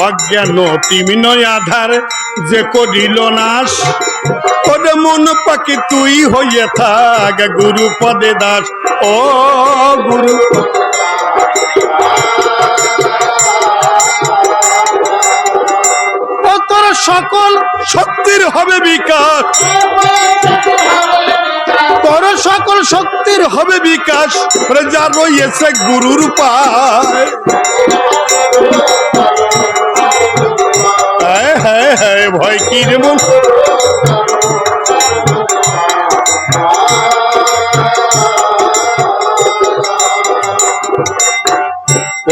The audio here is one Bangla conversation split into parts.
অজ্ঞান তিমিনয় আধার যে করিল নাশ, ওরে মন পাখি তুই হইয়া থাক গুরু পদে দাস। ও গুরু ও তোর সকল শক্তির হবে বিকাশ, তোর সকল শক্তির হবে বিকাশ, যা রয়েছে গুরুর পায়। ভয় কি রে মন,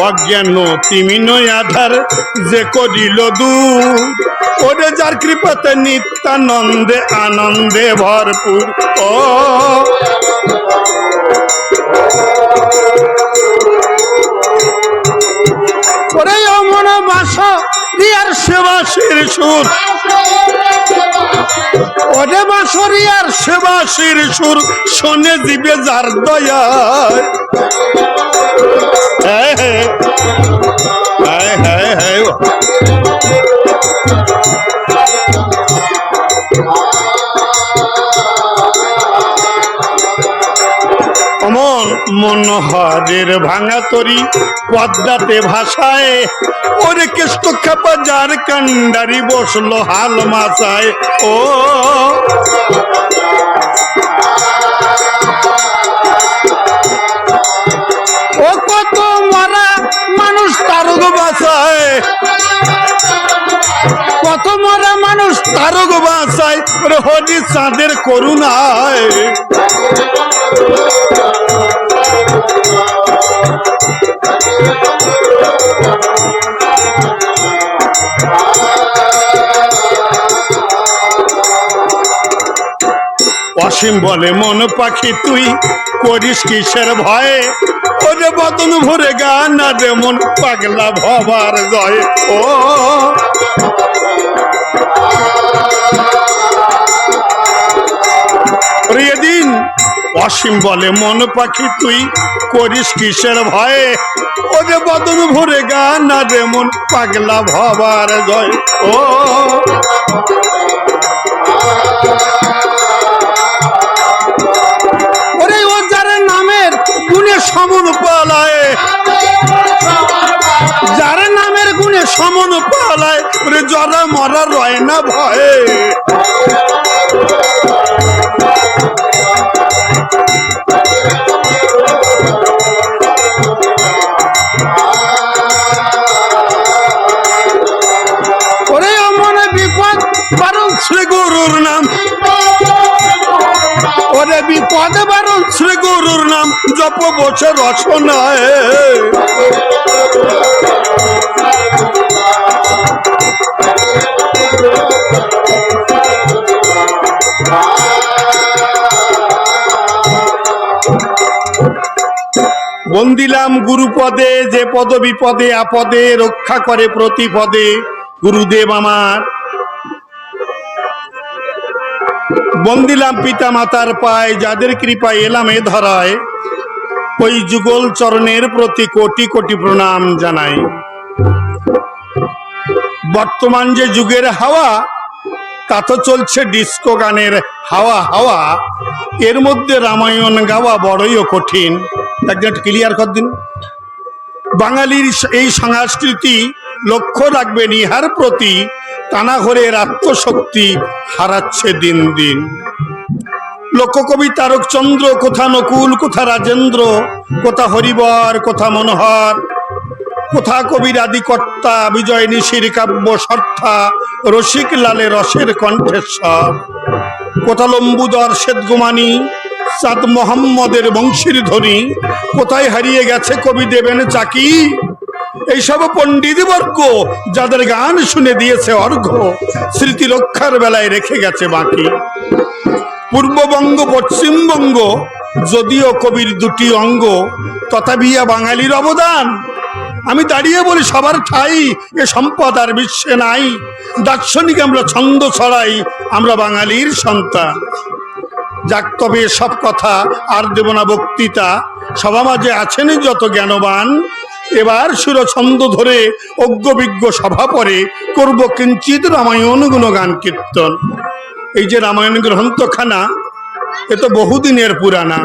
অজ্ঞান তিমিনয় আধার যে করিল দূর, ওরে যার কৃপাতে নিত্যানন্দে আনন্দে ভরপুর। ও ওরে অমন বাস রিয়ার সেবাসীর সুর, ওরে বাঁশরিয়ার সেবাসীর সুর শোনে দিবে যার দয়ায়। অমন মনোহরের ভাঙা তরি পদ্মাতে ভাষায়, ওরে কেষ্ট খাপা যার কান্ডারি বসলো হাল মাচায়। ও ও কত মরা মানুষ তারক বাঁচায়, কত মরা মানুষ তারক বাঁচায়, ওরে হরি চাঁদের করুণায়। অসীম বলে মন পাখি তুই করিস কিসের ভয়ে, ওরে বদন ভরে গান রে মন পাগলা ভবার জয়। ও এদিন অসীম বলে মন পাখি তুই করিস কিসের ভয়ে, ওরে বদন ভরে গান রে মন পাগলা ভবার জয়। ও ওরে ও যার নামের গুণে সমন পালায়, যার নামের গুণে সমন পালায়, ওরে জরা মরা রয় না ভয়ে। ওরে মনে বিপদ বারণ শ্রী গুরুর নাম, ওরে বিপদ বারণ শ্রী গুরুর নাম জপ বসে রচনায়। বন্দিলাম গুরুপদে যে পদ বিপদে আপদে রক্ষা করে প্রতিপদে গুরুদেব আমার। বন্দিলাম পিতা মাতার পায় যাদের কৃপায় এলাম এ ধরায়, ওই যুগল চরণের প্রতি কোটি কোটি প্রণাম জানাই। বর্তমান যে যুগের হাওয়া তা তো চলছে ডিস্কো গানের হাওয়া হাওয়া, এর মধ্যে রামায়ণ গাওয়া বড়ই কঠিন। একজন ক্লিয়ার কর দিন, বাঙালির এই সংস্কৃতি লক্ষ্য রাখবেন ইহার প্রতি, তানাঘরের আত্মশক্তি হারাচ্ছে দিন দিন। লোককবি তারকচন্দ্র, কোথা নকুল, কোথা রাজেন্দ্র, কোথা হরিবর, কোথা মনোহর, কোথা কবির আদিকর্তা বিজয় নিশির কাব্য সর্থা রসিক লালে রসের কণ্ঠেশ্বর, কোথা লম্বুদর শ্বেতগুমানি চাঁদ মোহাম্মদের বংশীর ধ্বনি, কোথায় হারিয়ে গেছে কবি দেবেন চাকি। এইসব পণ্ডিতবর্গ যাদের গান শুনে দিয়েছে অর্ঘ্য, স্মৃতি রক্ষার বেলায় রেখে গেছে বাকি। পূর্ববঙ্গ পশ্চিমবঙ্গ যদিও কবির দুটি অঙ্গ, তথাপি বাঙালির অবদান। আমি দাঁড়িয়ে বলি সবার ঠাই এ সম্পদ আর বিশ্বে নাই। দার্শনিক আমরা ছন্দ ছড়াই, আমরা বাঙালির সন্তান। যাক তবে সব কথা আর দেব না বক্তৃতা, সভা মাঝে আছেন যত জ্ঞানবান, এবার সুর ছন্দ ধরে অজ্ঞবিজ্ঞ সভা পরে করব কিঞ্চিত রামায়ণ গুণগান কীর্তন। এই যে রামায়ণ গ্রন্থখানা, এ তো বহুদিনের পুরানা।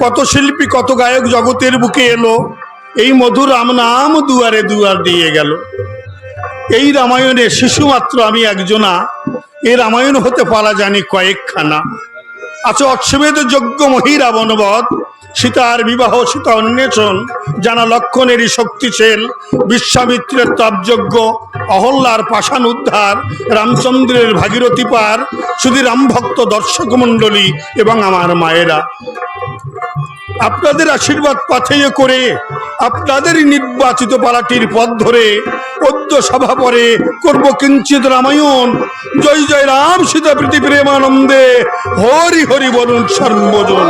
কত শিল্পী কত গায়ক জগতের বুকে এলো, এই মধুর রাম নাম দুয়ারে দুয়ার দিয়ে গেল। এই রামায়ণে শিশুমাত্র আমি একজনা, এই রামায়ণ হতে পারা জানি কয়েকখানা। আছে অশ্বমেধ যজ্ঞ মহিরা বনবধ, সীতার বিবাহ সীতা অন্বেষণ, জানা লক্ষণেরই শক্তিশীল, বিশ্বামিত্রের তপযজ্ঞ, অহল্যার পাষাণ উদ্ধার, রামচন্দ্রের ভাগীরথী পার, শুধু রামভক্ত দর্শক মণ্ডলী এবং আমার মায়েরা, আপনাদের আশীর্বাদ পাথেয় করে আপনাদের নির্বাচিত পালাটির পথ ধরে পদ্য সভা পরে করব কিঞ্চিত রামায়ণ। জয় জয় রাম সীতা প্রীতি প্রেমানন্দে, হরি হরি বলুন সর্বজন।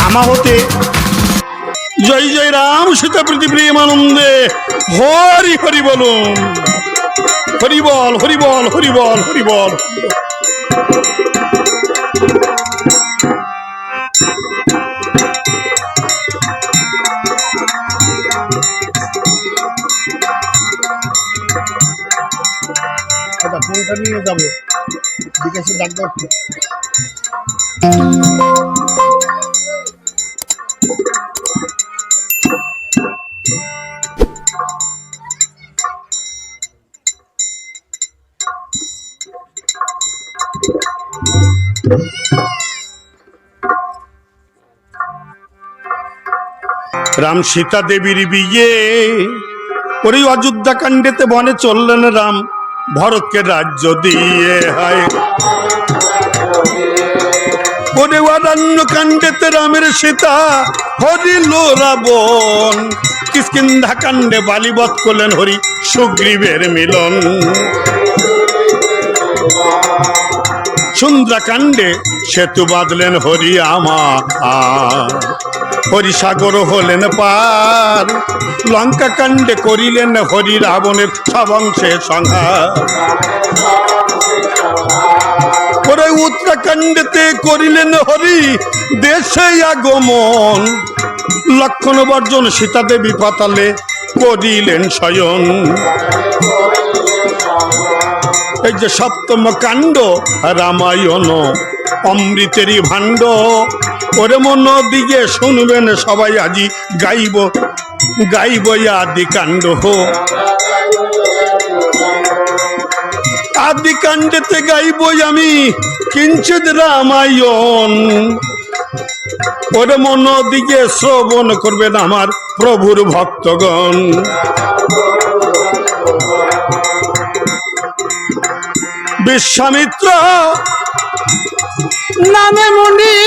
আমা হতে জয় জয় রাম সীতা প্রীতি প্রেমানন্দে, হরি হরি বলুন, হরি বল হরি বল হরি বল হরি বল। ফোনটা নিয়ে যাবো বিকাশে ডাক্তার। রাম সীতা দেবীর বিয়ে ওই অযোধ্যা কাণ্ডেতে বনে চললেন রাম, ভরতকে রাজ্য দিয়ে। হয় ওরে অরণ্য কাণ্ডেতে রামের সীতা হরিল রাবণ, কিষ্কিন্ধা কাণ্ডে বালিবধ করলেন হরি সুগ্রীবের মিলন। সুন্দরাকাণ্ডে সেতু বাঁধলেন হরি আমার, হরিসাগর হলেন পার। লঙ্কা কাণ্ডে করিলেন হরি রাবণের সবংশে সংহার। পরে উত্তরাখণ্ডেতে করিলেন হরি দেশে আগমন, লক্ষণ বর্জন সীতা দেবী পাতালে করিলেন শয়ন। এই যে সপ্তম কাণ্ড রামায়ণ অমৃতেরই ভাণ্ড, ওরে মন দিকে শুনবেন সবাই আজি গাইব গাইব আদি কাণ্ড। আদি কাণ্ডেতে গাইব আমি কিঞ্চিত রামায়ণ, ওরে মন দিকে শ্রবণ করবেন আমার প্রভুর ভক্তগণ। বিশ্বামিত্র নামে মুনি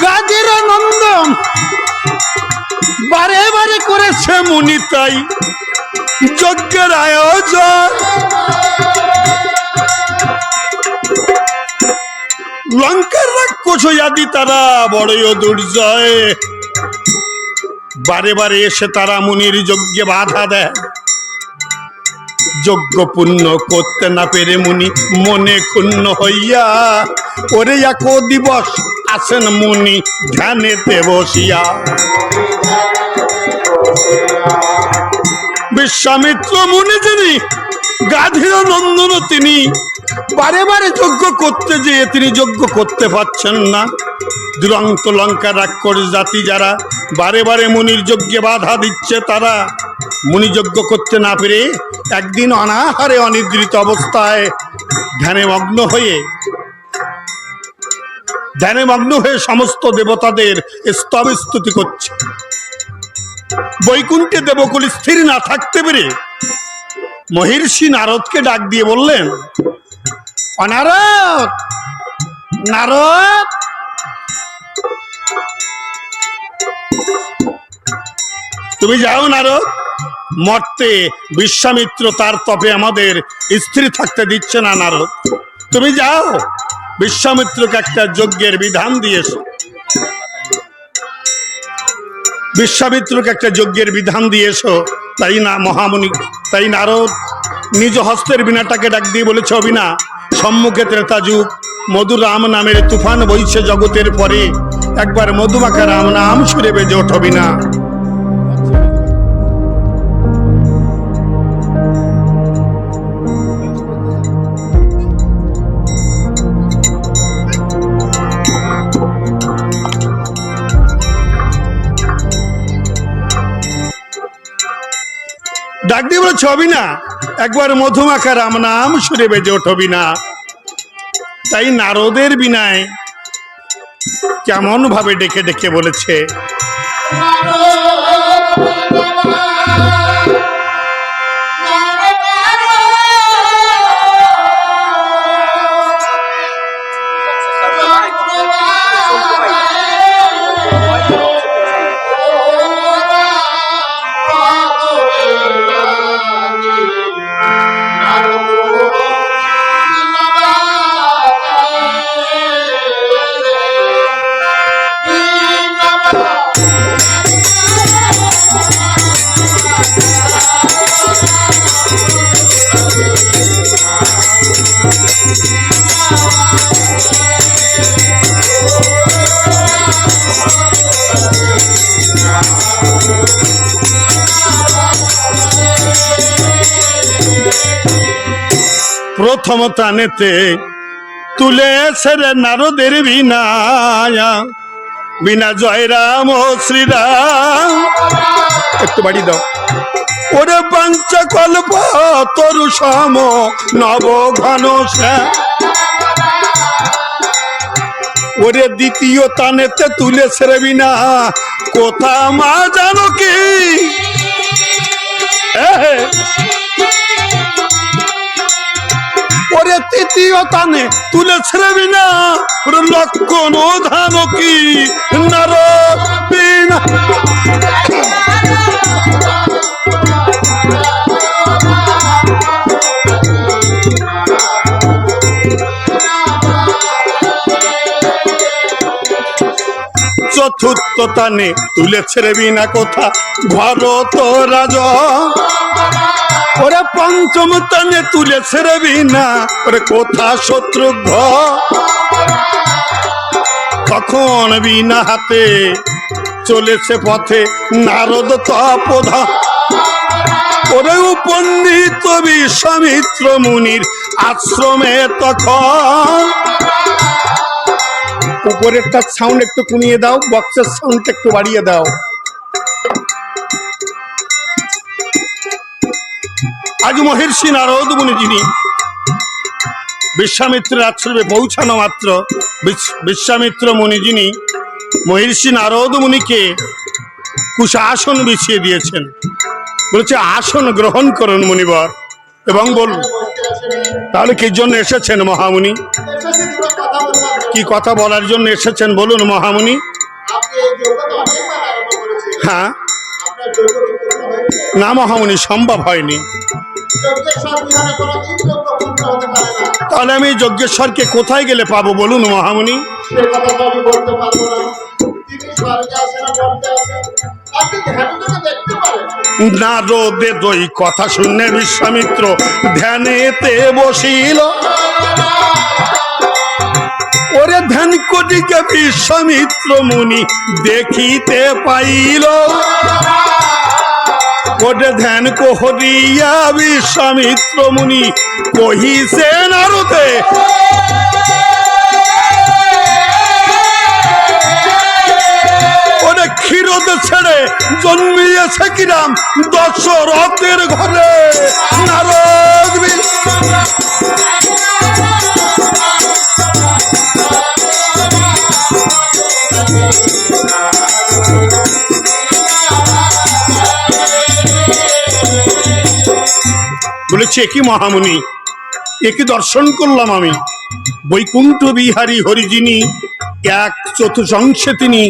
গাজীর নন্দন বারে বারে করেছে মুনি, তাই যজ্ঞের আয়োজন। লঙ্কার রাক্ষস আদি তারা বড়ই দুর্জয়, বারে বারে এসে তারা মুনির যজ্ঞে বাধা দেয়। যজ্ঞ পূর্ণ করতে না পেরে মুনি মনে ক্ষুণ্ণ হইয়া, ওরে এক দিবস আসেন মুনি ধ্যানেতে বসিয়া। বিশ্বামিত্র মুনি যিনি গাধীর নন্দন, তিনি বারে বারে যজ্ঞ করতে যেয়ে তিনি যজ্ঞ করতে পারছেন না। দুরন্ত লঙ্কা রাক্ষস জাতি যারা বারে বারে মুনির যজ্ঞে বাধা দিচ্ছে, তারা মুনি যজ্ঞ করতে না পেরে একদিন অনাহারে অনিদ্রিত অবস্থায় ধ্যানে মগ্ন হয়ে সমস্ত দেবতাদের স্তব স্তুতি করছে। বৈকুণ্ঠে দেবকুল স্থির না থাকতে পেরে মহির্ষি নারদকে ডাক দিয়ে বললেন, অনারদ, নারদ, তুমি যাও নারদ, মর্তে বিশ্বামিত্র তার তপে আমাদের স্থির থাকতে দিচ্ছে না। নারদ, তুমি যাও, বিশ্বামিত্রকে একটা যজ্ঞের বিধান দিয়েছো। বিশ্বামিত্রকে একটা যজ্ঞের বিধান দিয়েছো, তাই না মহামুনি? তাই নারদ নিজ হস্তের বিনাটাকে ডাক দিয়ে বলেছে, অবিনা, সম্মুখে ত্রেতা যুগ, মধু রাম নামের তুফান বইছে জগতের পরে, একবার মধুমাখা রাম নাম সুরে বেজে ওঠবি না। ডাক দিয়ে বলে, ছবি না, একবার মধুমাখা রাম নাম সুরে বেজে ওঠবি না। তাই নারদের বিনায় কেমন ভাবে ডেকে ডেকে বলেছে, প্রথম টানেতে তুলে ছেড়ে নারদের বিনায়া, বিনা জয় রাম ও শ্রীরাম। একটু বাড়ি দাও। ওরে পঞ্চকল্প তরু সম নব ঘন, ওরে দ্বিতীয় টানেতে তুলে ছেড়ে বিনা কোথা মা জানো কি, ওরে তৃতীয় টানে তুলে ছেড়ে না লক্ষণ ধান কি নারদ বিনা। চতুর্থ টানে তুলে ছেড়ে বিনা কোথা ভরত রাজ, ওরে পঞ্চম টানে তুলে ছেড়ে বিনা ওরে কোথা শত্রুঘ্ন। তখন বিনা হাতে চলেছে পথে নারদ তপোধা, ওরে উপন্দিত বিশ্বামিত্র মুনির আশ্রমে। তখন উপরেরটা সাউন্ড একটু কমিয়ে দাও, বক্সের সাউন্ড একটু বাড়িয়ে দাও। আজ মহর্ষি নারদ মুনি যিনি বিশ্বামিত্রের আশ্রমে পৌঁছানো মাত্র বিশ্বামিত্র মুনি যিনি মহর্ষি নারদ মুনিকে কুশাসন বিছিয়ে দিয়েছেন, বলেছে আসন গ্রহণ করুন মুনিবর এবং বলুন। তাহলে কি জন্য এসেছেন মহামুনি? কি কথা বলার জন্য এসেছেন বলুন মহামুনি? হ্যাঁ, না মহামুনি, সম্ভব হয়নি। তাহলে আমি যজ্ঞেশ্বরকে কোথায় গেলে পাবো বলুন মহামুনি? নারদের ওই কথা শুনে বিশ্বামিত্র ধ্যানেতে বসিল, ওরে ধ্যান কোটিকে বিশ্বামিত্র মুনি দেখিতে পাইল। ওরে ধ্যান কোহরিয়া বিশ্বামিত্র মুনি কহিছে নারদে, ওরে ক্ষীরদ ছেড়ে জন্মিয়েছে কিরাম দশরথের ঘরে। নারদ বলে বলেছে কি মহামুনি, একে দর্শন করলাম আমি। বৈকুণ্ঠ বিহারী হরিজিনী এক চতুর্থংশে তিনি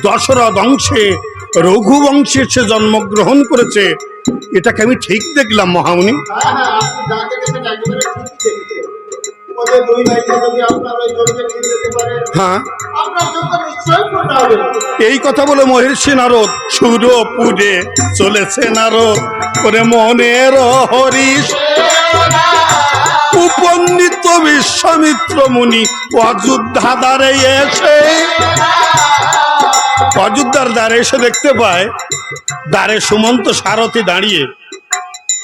দশরথ অংশে রঘুবংশে সে জন্মগ্রহণ করেছে, এটাকে আমি ঠিক দেখলাম মহামুনি। হ্যাঁ, এই কথা বলে মহর্ষি নারদ সুরপুরে চলেছে নারদ, ওরে মনের হরিশ উপন্নিত বিশ্বামিত্র মুনি অযোধ্যা দ্বারে এসে, অযোধ্যার দ্বারে এসে দেখতে পায় দ্বারে সুমন্ত সারথি দাঁড়িয়ে।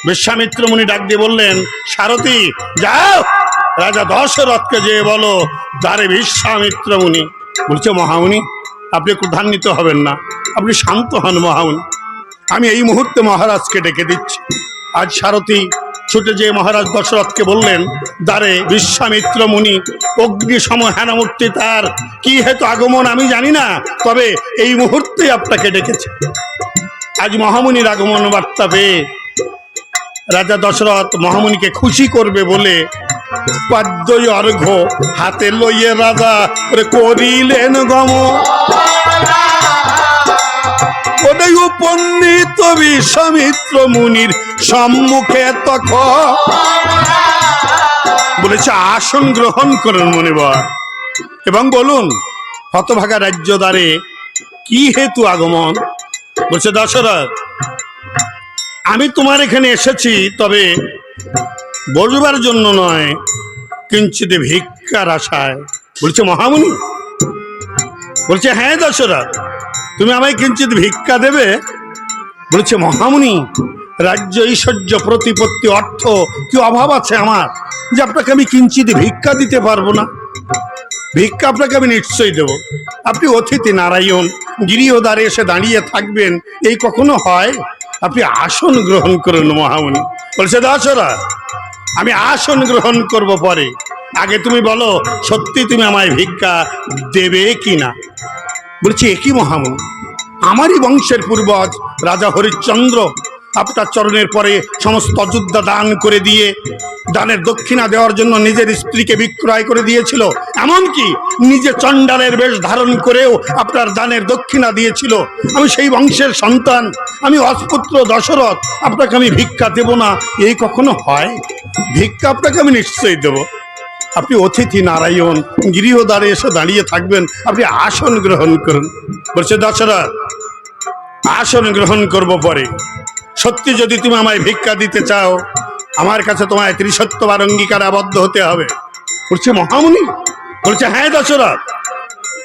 বিশ্বামিত্র মুনি ডাক দিয়ে বললেন, সারথি যাও রাজা দশরথকে যেয়ে বলো দ্বারে বিশ্বামিত্র মুনি। বলছে মহামুনি আপনি ক্রোধান্বিত হবেন না, আপনি শান্ত হন মহামুনি, আমি এই মুহূর্তে মহারাজকে ডেকে দিচ্ছি। আজ সারথি ছুটে যেয়ে মহারাজ দশরথকে বললেন, দ্বারে বিশ্বামিত্র মুনি অগ্নি সম হেনমূর্তি, তার কি হেতু আগমন আমি জানি না, তবে এই মুহূর্তে আপনাকে ডেকেছে। আজ মহামুনির আগমন বার্তা পেয়ে রাজা দশরথ মহামুনিকে খুশি করবে বলে পাদ্যই অর্ঘ্য হাতে লইয়ে রাজা করিলেন গম। ওটাই উপন্নিত বিশ্বামিত্র মুনির সম্মুখে তখন বলেছে, আসন গ্রহণ করুন মুনিবর এবং বলুন হতভাগা রাজ্য দ্বারে কি হেতু আগমন। বলছে দশরথ, আমি তোমার এখানে এসেছি তবে বসবার জন্য নয়, কিঞ্চিত ভিক্ষার আশায়। বলছে মহামুনি? বলছে হ্যাঁ দশরথ, তুমি আমায় কিঞ্চিত ভিক্ষা দেবে? বলছে মহামুনি, রাজ্য ঐশ্বর্য প্রতিপত্তি অর্থ কি অভাব আছে আমার যে আপনাকে আমি কিঞ্চিত ভিক্ষা দিতে পারবো না? ভিক্ষা আপনাকে আমি নিশ্চয়ই দেব। আপনি অতিথি নারায়ণ, গৃহদ্বারে এসে দাঁড়িয়ে থাকবেন, এই কখনো হয়? আপনি আসন গ্রহণ করুন মহামুনি। বলছে দশরথ, আমি আসন গ্রহণ করব পরে, আগে তুমি বলো সত্যি তুমি আমায় ভিক্ষা দেবে কি না। বলছি একই মহামুনি, আমারই বংশের পূর্বজ রাজা হরিশ্চন্দ্র আপনার চরণের পরে সমস্ত অযোধ্যা দান করে দিয়ে দানের দক্ষিণা দেওয়ার জন্য নিজের স্ত্রীকে বিক্রয় করে দিয়েছিল, এমনকি নিজে চণ্ডালের বেশ ধারণ করেও আপনার দানের দক্ষিণা দিয়েছিল। আমি সেই বংশের সন্তান, আমি অস্পুত্র দশরথ, আপনাকে আমি ভিক্ষা দেব না এই কখনো হয়? ভিক্ষা আপনাকে আমি নিশ্চয়ই দেব। আপনি অতিথি নারায়ণ, গৃহদ্বারে এসে দাঁড়িয়ে থাকবেন, আপনি আসন গ্রহণ করুন। বলছে দশরথ, আসন গ্রহণ করব পরে, সত্যি যদি তুমি আমায় ভিক্ষা দিতে চাও আমার কাছে তোমায় ত্রিসত্যবার অঙ্গীকার আবদ্ধ হতে হবে। বলছে মহামুনি? বলছে হ্যাঁ দশরথ,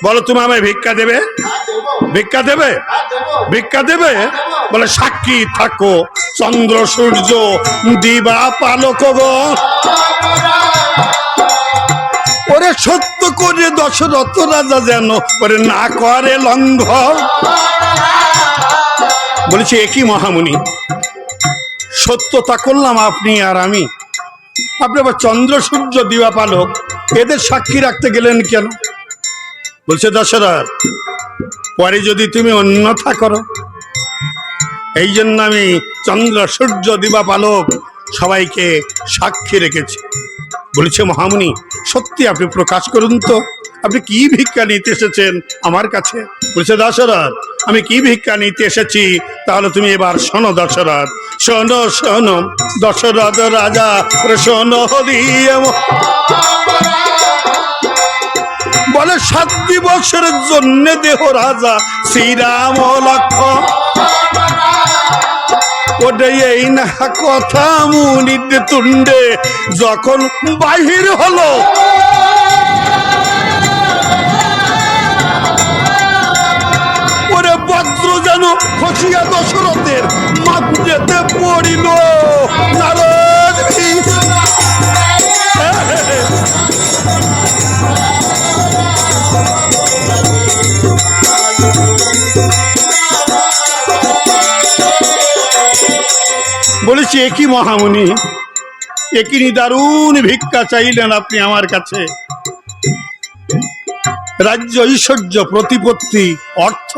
বলো তুমি আমায় ভিক্ষা দেবে? ভিক্ষা দেবে? ভিক্ষা দেবে? বলে সাক্ষী থাকো চন্দ্র সূর্য দিবা পালক গো, ওরে সত্য করে দশরথ রাজা যেন ওরে না করে লঙ্ঘন। বলেছে একই মহামুনি, সত্যতা করলাম আপনি আর আমি, আপনি আবার চন্দ্র সূর্য দিবা পালক এদের সাক্ষী রাখতে গেলেন কেন? বলছে দশরথ, পরে যদি তুমি অন্যথা করো, এই জন্য আমি চন্দ্র সূর্য দিবা পালক সবাইকে সাক্ষী রেখেছি। বলেছে মহামুনি, সত্যি আপনি প্রকাশ করুন তো, আপনি কি ভিক্ষা নিতে এসেছেন আমার কাছে? বলছে দশরথ, আমি কি ভিক্ষা নিতে এসেছি তাহলে তুমি এবার শোনো দশরথ। শোনো শোনো দশরথ রাজা, শোনো দিয়ে বলে 7 দিবসের জন্য দেহ রাজা শ্রীরাম লক্ষ্মণ। ওটাই এই না কথা মুনির তুণ্ডে যখন বাহির হলো, ওরে বজ্র যেন খসিয়া দশরথের মাঝেতে পড়িল। নারদ বলেছি একই মহামুনি, একই দারুণ ভিক্ষা চাইলেন আপনি আমার কাছে। রাজ্য ঐশ্বর্য প্রতিপত্তি অর্থ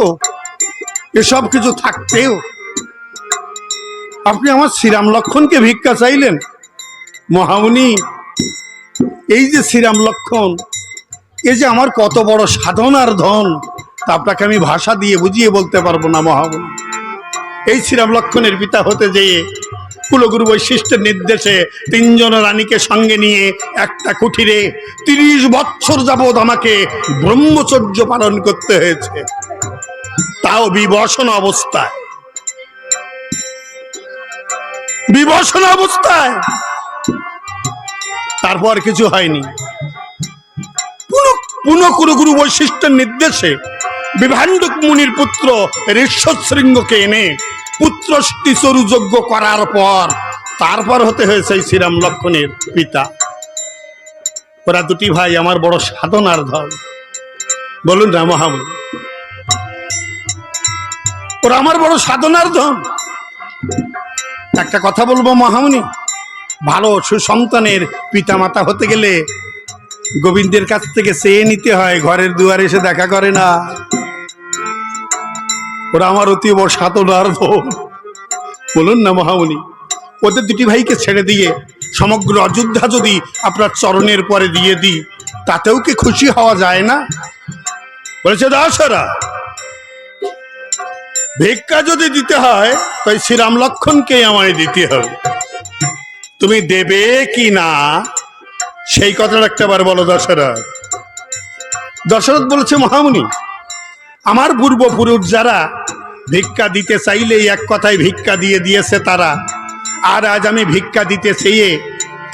এসব কিছু থাকতেও আপনি আমার শ্রীরাম লক্ষ্মণকে ভিক্ষা চাইলেন, মহামুনি, এই যে শ্রীরাম লক্ষণ, এ যে আমার কত বড় সাধনার ধন, তা আপনাকে আমি ভাষা দিয়ে বুঝিয়ে বলতে পারবো না মহামুনি। এই শ্রীরাম লক্ষণের পিতা হতে যেয়ে কুলগুরু বৈশিষ্ট্যের নির্দেশে 3 জন রানীকে সঙ্গে নিয়ে একটা কুঠিরে 30 বৎসর যাবৎ আমাকে ব্রহ্মচর্য পালন করতে হয়েছে, তাও বিবসন অবস্থায়। বিবসন অবস্থায় তারপর কিছু হয়নি। পুনঃ কুলগুরু বৈশিষ্ট্যের নির্দেশে বিভাণ্ডক মুনির পুত্র ঋষ্যশৃঙ্গকে এনে পুত্রষ্টি চরুযজ্ঞ করার পর তারপর হতে হয়েছে শ্রীরাম লক্ষণের পিতা। ওরা দুটি ভাই আমার বড় সাধনার ধন, বলুন না মহামুনি, ওরা আমার বড় সাধনার ধন। একটা কথা বলবো মহামুনি, ভালো সুসন্তানের পিতা মাতা হতে গেলে গোবিন্দের কাছ থেকে চেয়ে নিতে হয়, ঘরের দুয়ারে এসে দেখা করে না। ওরা আমার অতি বড় সাধনার ধন, বলুন না মহামুনি। ওদের দুটি ভাইকে ছেড়ে দিয়ে সমগ্র অযোধ্যা যদি আপনার চরণের পরে দিয়ে দিই, তাতেও কি খুশি হওয়া যায় না? বলেছে দাসরা, ভিক্ষা যদি দিতে হয় তাই শ্রীরাম লক্ষণকে আমায় দিতে হবে। তুমি দেবে কি না সেই কথাটা একটাবার বলো দশরথ। দশরথ বলেছে মহামুনি, আমার পূর্বপুরুষ যারা ভিক্ষা দিতে চাইলেই এক কথায় ভিক্ষা দিয়ে দিয়েছে তারা, আর আজ আমি ভিক্ষা দিতে চেয়ে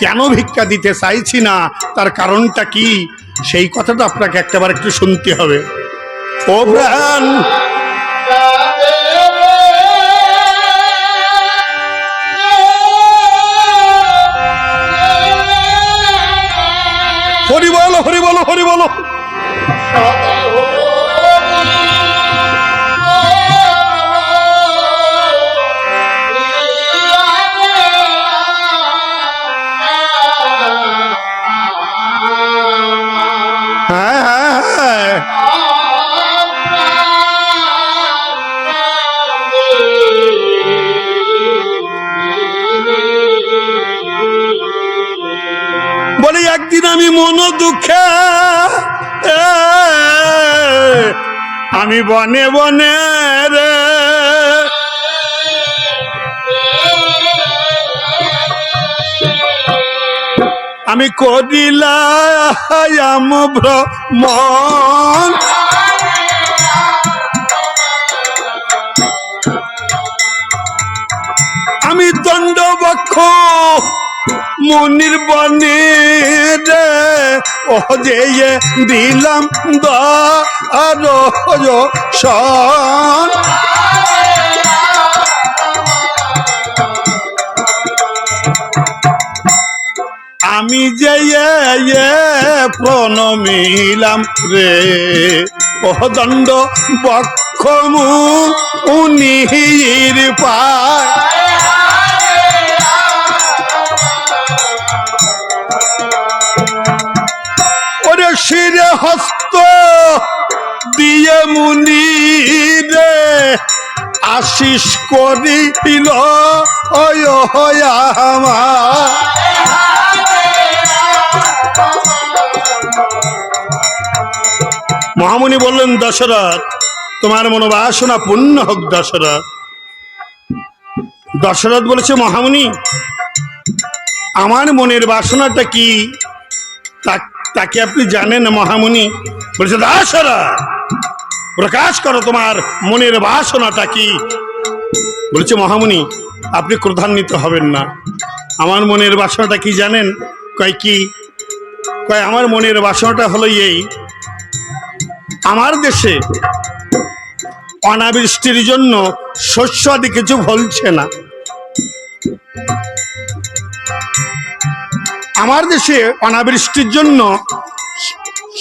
কেন ভিক্ষা দিতে চাইছি না, তার কারণটা কি, সেই কথাটা আপনাকে একটাবার একটু শুনতে হবে। ও প্রাণ, হরি বলো, হরি বলো, হরি বলো। বলি একদিন আমি মন দুঃখে আমি বনে বনে রে আমি করিলাম ভ্রমণ, আমি দণ্ডবক্ষ মুনির বনে রে ও যে দিলাম দর্শন। আমি যে প্রণমিলাম রে ও দণ্ড বক্ষ মুনির পায়। ওরে শিরে হস্ত দিয়ে মুনি রে আশিস করিল আমার। মহামুনি বললেন দশরথ, তোমার মনোবাসনা পূর্ণ হোক দশরথ। দশরথ বলেছে মহামুনি, আমার মনের বাসনাটা কি তাকে আপনি জানেন মহামুনি? বলেছে দশরথ, প্রকাশ করো তোমার মনের বাসনাটা কি। বলেছে মহামুনি, আপনি ক্রোধান্বিত হবেন না, আমার মনের বাসনাটা কি জানেন? কয় কি? কয় আমার মনের বাসনাটা হলো এই, আমার দেশে অনাবৃষ্টির জন্য শস্য আদি কিছু ফলছে না। আমার দেশে অনাবৃষ্টির জন্য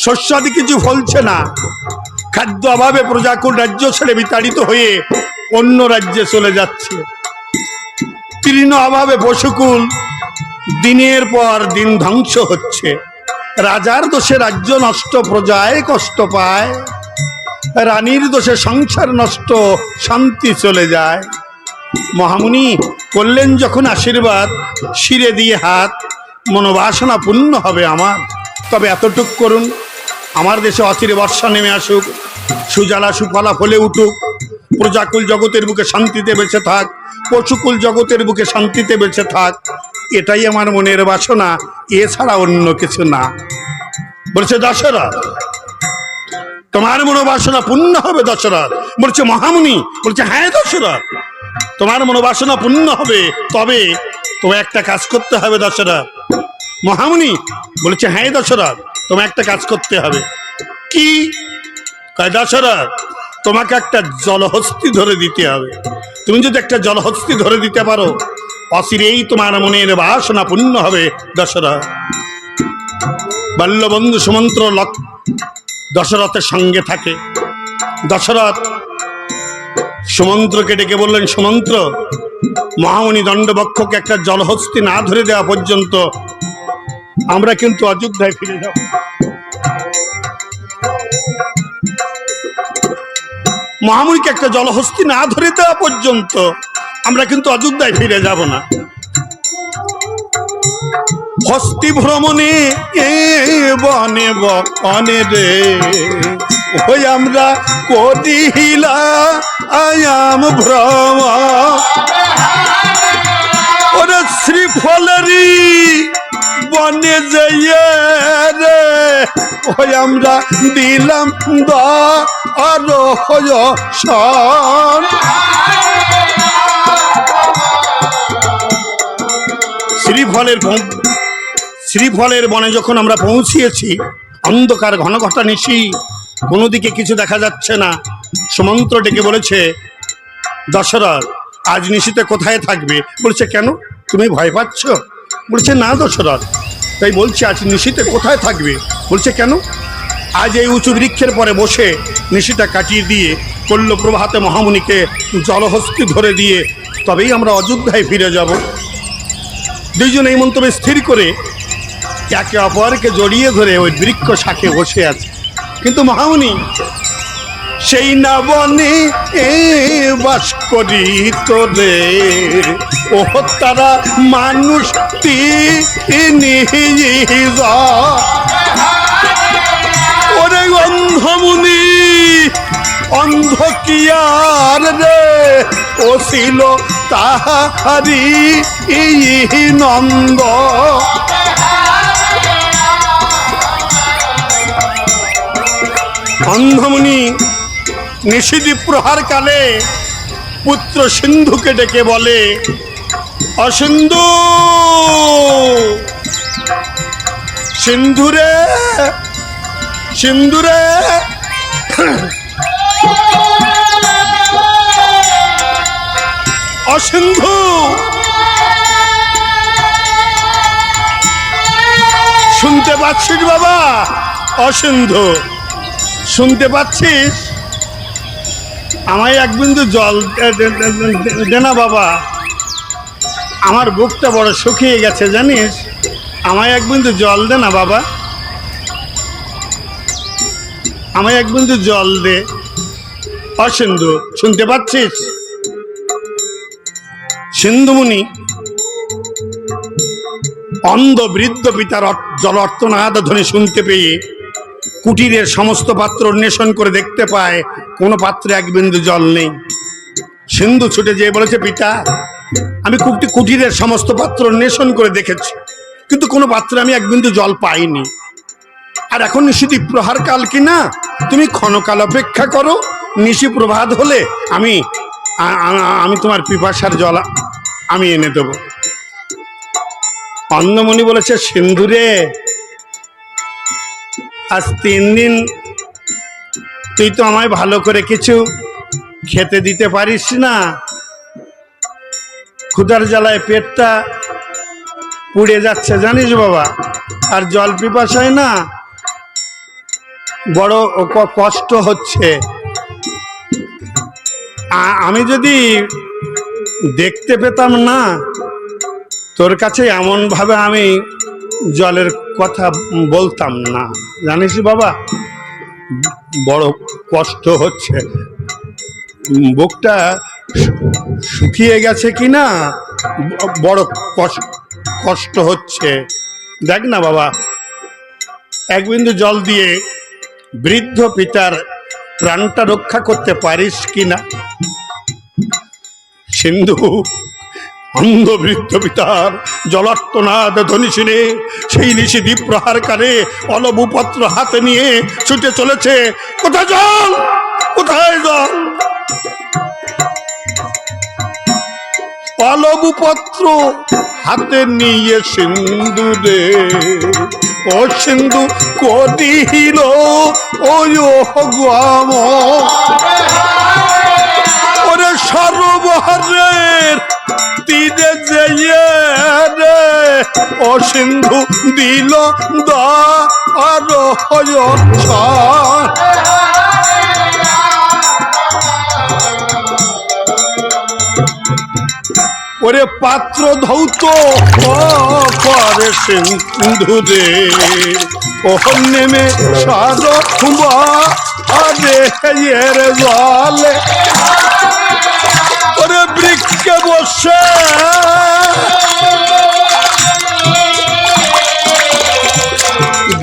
শস্য আদি কিছু ফলছে না, খাদ্য অভাবে প্রজাকুল রাজ্য ছেড়ে বিতাড়িত হয়ে অন্য রাজ্যে চলে যাচ্ছে। তৃণ অভাবে পশুকুল দিনের পর দিন ধ্বংস হচ্ছে। রাজার দোষে রাজ্য নষ্ট, প্রজায় কষ্ট পায়। রানীর দোষে সংসার নষ্ট, শান্তি চলে যায়। মহামুনি করলেন যখন আশীর্বাদ, শিরে দিয়ে হাত, মনোবাসনা পূর্ণ হবে আমার। তবে এতটুক করুন, আমার দেশে অচিরে বর্ষা নেমে আসুক, সুজলা সুফলা ফলে উঠুক, প্রজাকুল জগতের বুকে শান্তিতে বেঁচে থাক, পশুকুল জগতের বুকে শান্তিতে বেঁচে থাক, এটাই আমার মনের বাসনা, এছাড়া অন্য কিছু না। বলছে দশরথ, তোমার মনোবাসনা পূর্ণ হবে দশরথ। বলছে মহামুনি, বলছে হ্যাঁ দশরথ, তোমার মনোবাসনা পূর্ণ হবে, তবে তোমায় একটা কাজ করতে হবে দশরথ। মহামুনি বলেছে হ্যাঁ দশরথ, তোমায় একটা কাজ করতে হবে। কি? কয় দশরথ, তোমাকে একটা জলহস্তি ধরে দিতে হবে। তুমি যদি একটা জলহস্তি ধরে দিতে পারো, অচিরেই তোমার মনের বাসনা পূর্ণ হবে দশরথ। বাল্যবন্ধু সুমন্ত্র দশরথের সঙ্গে থাকে। দশরথ সুমন্ত্রকে ডেকে বললেন, সুমন্ত্র, মহামুনি দণ্ডবক্ষকে একটা জলহস্তি না ধরে দেওয়া পর্যন্ত আমরা কিন্তু অযোধ্যায় ফিরে যাব। মহামুনিকে একটা জলহস্তি না ধরে দেওয়া পর্যন্ত আমরা কিন্তু অযোধ্যায় ফিরে যাব না। হস্তি ভ্রমণে বনে বনে রে, ওই আমরা করিলাম ভ্রমণ, ওরে শ্রীফলেরই বনে যাইয়ে রে, ওই আমরা দিলাম দর্শন। শ্রীফলের বনে যখন আমরা পৌঁছিয়েছি, অন্ধকার ঘন ঘটা নিশি, কোনো দিকে কিছু দেখা যাচ্ছে না। সুমন্ত্র ডেকে বলেছে, দশরথ আজ নিশিতে কোথায় থাকবে? বলছে কেন, তুমি ভয় পাচ্ছ? বলছে না দশরথ, তাই বলছি আজ নিশিতে কোথায় থাকবে? বলছে কেন? আজ এই উঁচু বৃক্ষের পরে বসে নিশিটা কাটিয়ে দিয়ে করল প্রভাতে মহামুনিকে জলহস্তি ধরে দিয়ে তবেই আমরা অযোধ্যায় ফিরে যাব। দুইজন এই মন্তব্যে স্থির করে একে অপরকে জড়িয়ে ধরে ওই বৃক্ষ শাখে বসে আছে। কিন্তু মহামুনি সেই না বনে বাস করি তোরে, ও তারা মানুষ ওরে অন্ধমুনি, অন্ধ কিয়ার রে, ও ছিল তাহারি নন্দ। অন্ধমুনি নিশিদি প্রহার কালে পুত্র সিন্ধুকে ডেকে বলে, অসিন্ধু, সিন্ধুরে সিন্ধুরে, অসিন্ধু, শুনতে পাচ্ছিস বাবা? অসিন্ধু শুনতে পাচ্ছিস? আমায় এক বিন্দু জল দে না বাবা, আমার বুকটা বড় শুকিয়ে গেছে জানিস, আমায় এক বিন্দু জল দে না বাবা, আমায় এক বিন্দু জল দে। অসিন্ধু শুনতে পাচ্ছিস? সিন্ধুমুনি অন্ধ বৃদ্ধ পিতার জল অর্তনাদ ধ্বনি শুনতে পেয়ে কুটিরের সমস্ত পাত্র অন্বেষণ করে দেখতে পায় কোনো পাত্রে এক বিন্দু জল নেই। সিন্ধু ছুটে যেয়ে বলেছে, পিতা, আমি কুটিরের সমস্ত পাত্র অন্বেষণ করে দেখেছি, কিন্তু কোনো পাত্রে আমি এক বিন্দু জল পাইনি। আর এখন নিশিদি প্রহার কাল কিনা, তুমি ক্ষণকাল অপেক্ষা করো, নিশি প্রভাত হলে আমি আমি তোমার পিপাসার জল আমি এনে দেব। অন্ধমণি বলেছে, সিন্ধুরে, আজ 3 দিন তুই তো আমায় ভালো করে কিছু খেতে দিতে পারিস না, ক্ষুধার জ্বালায় পেটটা পুড়ে যাচ্ছে জানিস বাবা, আর জল পিপাসায় না বড় কষ্ট হচ্ছে। আমি যদি দেখতে পেতাম না তোর কাছে, এমন ভাবে আমি জলের কথা বলতাম না জানিস বাবা, বড় কষ্ট হচ্ছে, বুকটা শুকিয়ে গেছে কিনা বড় কষ্ট হচ্ছে। দেখ না বাবা, এক বিন্দু জল দিয়ে বৃদ্ধ পিতার প্রাণটা রক্ষা করতে পারিস কিনা? সিন্ধু অন্ধ বৃদ্ধ পিতার জলার্তনাদ ধ্বনি শুনে সেই নিশি দ্বীপ প্রহারকারে অলবুপত্র হাতে নিয়ে ছুটে চলেছে। কোথায় জল, কোথায় জল? অলবুপত্র হাতে নিয়ে সিন্ধু রে, ও সিন্ধু করিল ওই গাম, ওরে সরোবরের তীরে যেয়ে রে, ও সিন্ধু দিল দ্বার ওরে পাত্র ধৌত করে সিন্ধু রে, ও নেমে সার এর জলে, ওরে বৃক্ষে বসে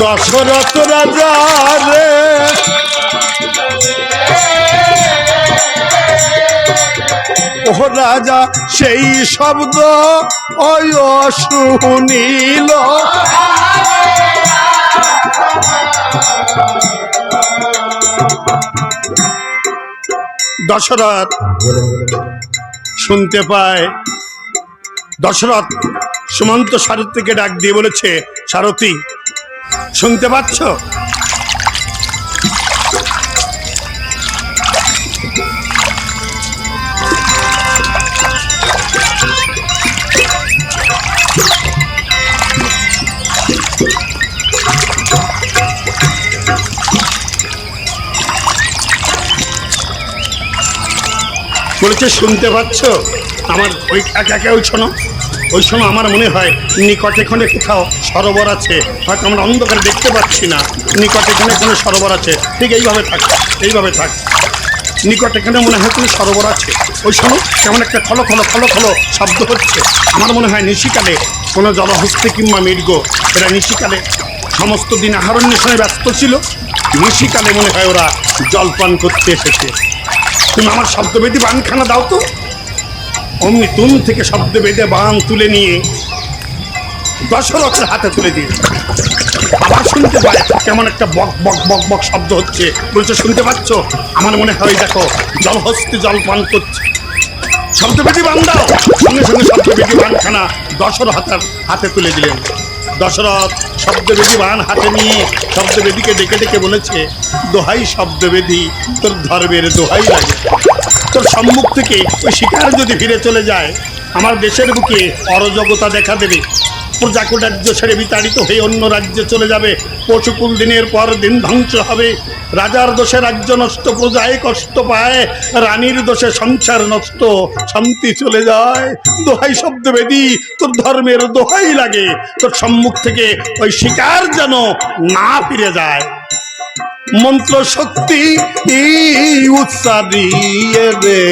দশরথ রাজা রে, ও রাজা সেই শব্দ ওই শুনিল, দশরথ শুনতে পায়। দশরথ সুমন্ত সারথীকে ডাক দিয়ে বলেছে, সারথী শুনতে পাচ্ছ? বলেছে শুনতে পাচ্ছ? আমার ওই একা ওই শোনো, ওই শোনো, আমার মনে হয় নিকটে এখানে কোথাও সরোবর আছে, হয়তো আমরা অন্ধকারে দেখতে পাচ্ছি না, নিকটে এখানে কোনো সরোবর আছে। ঠিক এইভাবে থাক, এইভাবে থাক, নিকটে এখানে মনে হয় কোনো সরোবর আছে। ওই শোনো, কেমন একটা খলো খলো খলো খলো শব্দ হচ্ছে। আমার মনে হয় নিশিকালে কোনো জলহস্তি কিংবা মৃগ এরা নিশিকালে সমস্ত দিন আহার অন্বেষণে ব্যস্ত ছিল, নিশিকালে মনে হয় ওরা জলপান করতে এসেছে। তুমি আমার শব্দবেদী বানখানা দাও তো। অমনি তুম থেকে শব্দবেদে বান তুলে নিয়ে দশরথের হাতে তুলে দিয়ে আবার শুনতে পায় কেমন একটা বক বক বক বক শব্দ হচ্ছে। বলছে শুনতে পাচ্ছ? আমার মনে হয় দেখো জলহস্তি জল পান করছে। শব্দবেদী বান দাও। সঙ্গে সঙ্গে শব্দবেদী বানখানা দশরথের হাতে তুলে দিলেন। দশরথ শব্দবেদী বান হাতে নিয়ে শব্দবেদীকে ডেকে ডেকে বলেছে, দোহাই শব্দবেদী, তোর ধর্মের দোহাই লাগে। তোর সম্মুখ থেকে ওই শিকার যদি ফিরে চলে যায়, আমার দেশের বুকে অরাজকতা দেখা দেবে। প্রজাকুল রাজ্য ছেড়ে বিতাড়িত হয়ে অন্য রাজ্যে চলে যাবে। পশুকুল দিনের পর দিন ধ্বংস হবে। রাজার দোষে রাজ্য নষ্ট, প্রজায় কষ্ট পায়। রানীর দোষে সংসার নষ্ট, শান্তি চলে যায়। দোহাই শব্দবেদী, তোর ধর্মের দোহাই লাগে। তোর সম্মুখ থেকে ওই শিকার যেন না ফিরে যায়। মন্ত্র শক্তি উচ্চারিয়ে রে,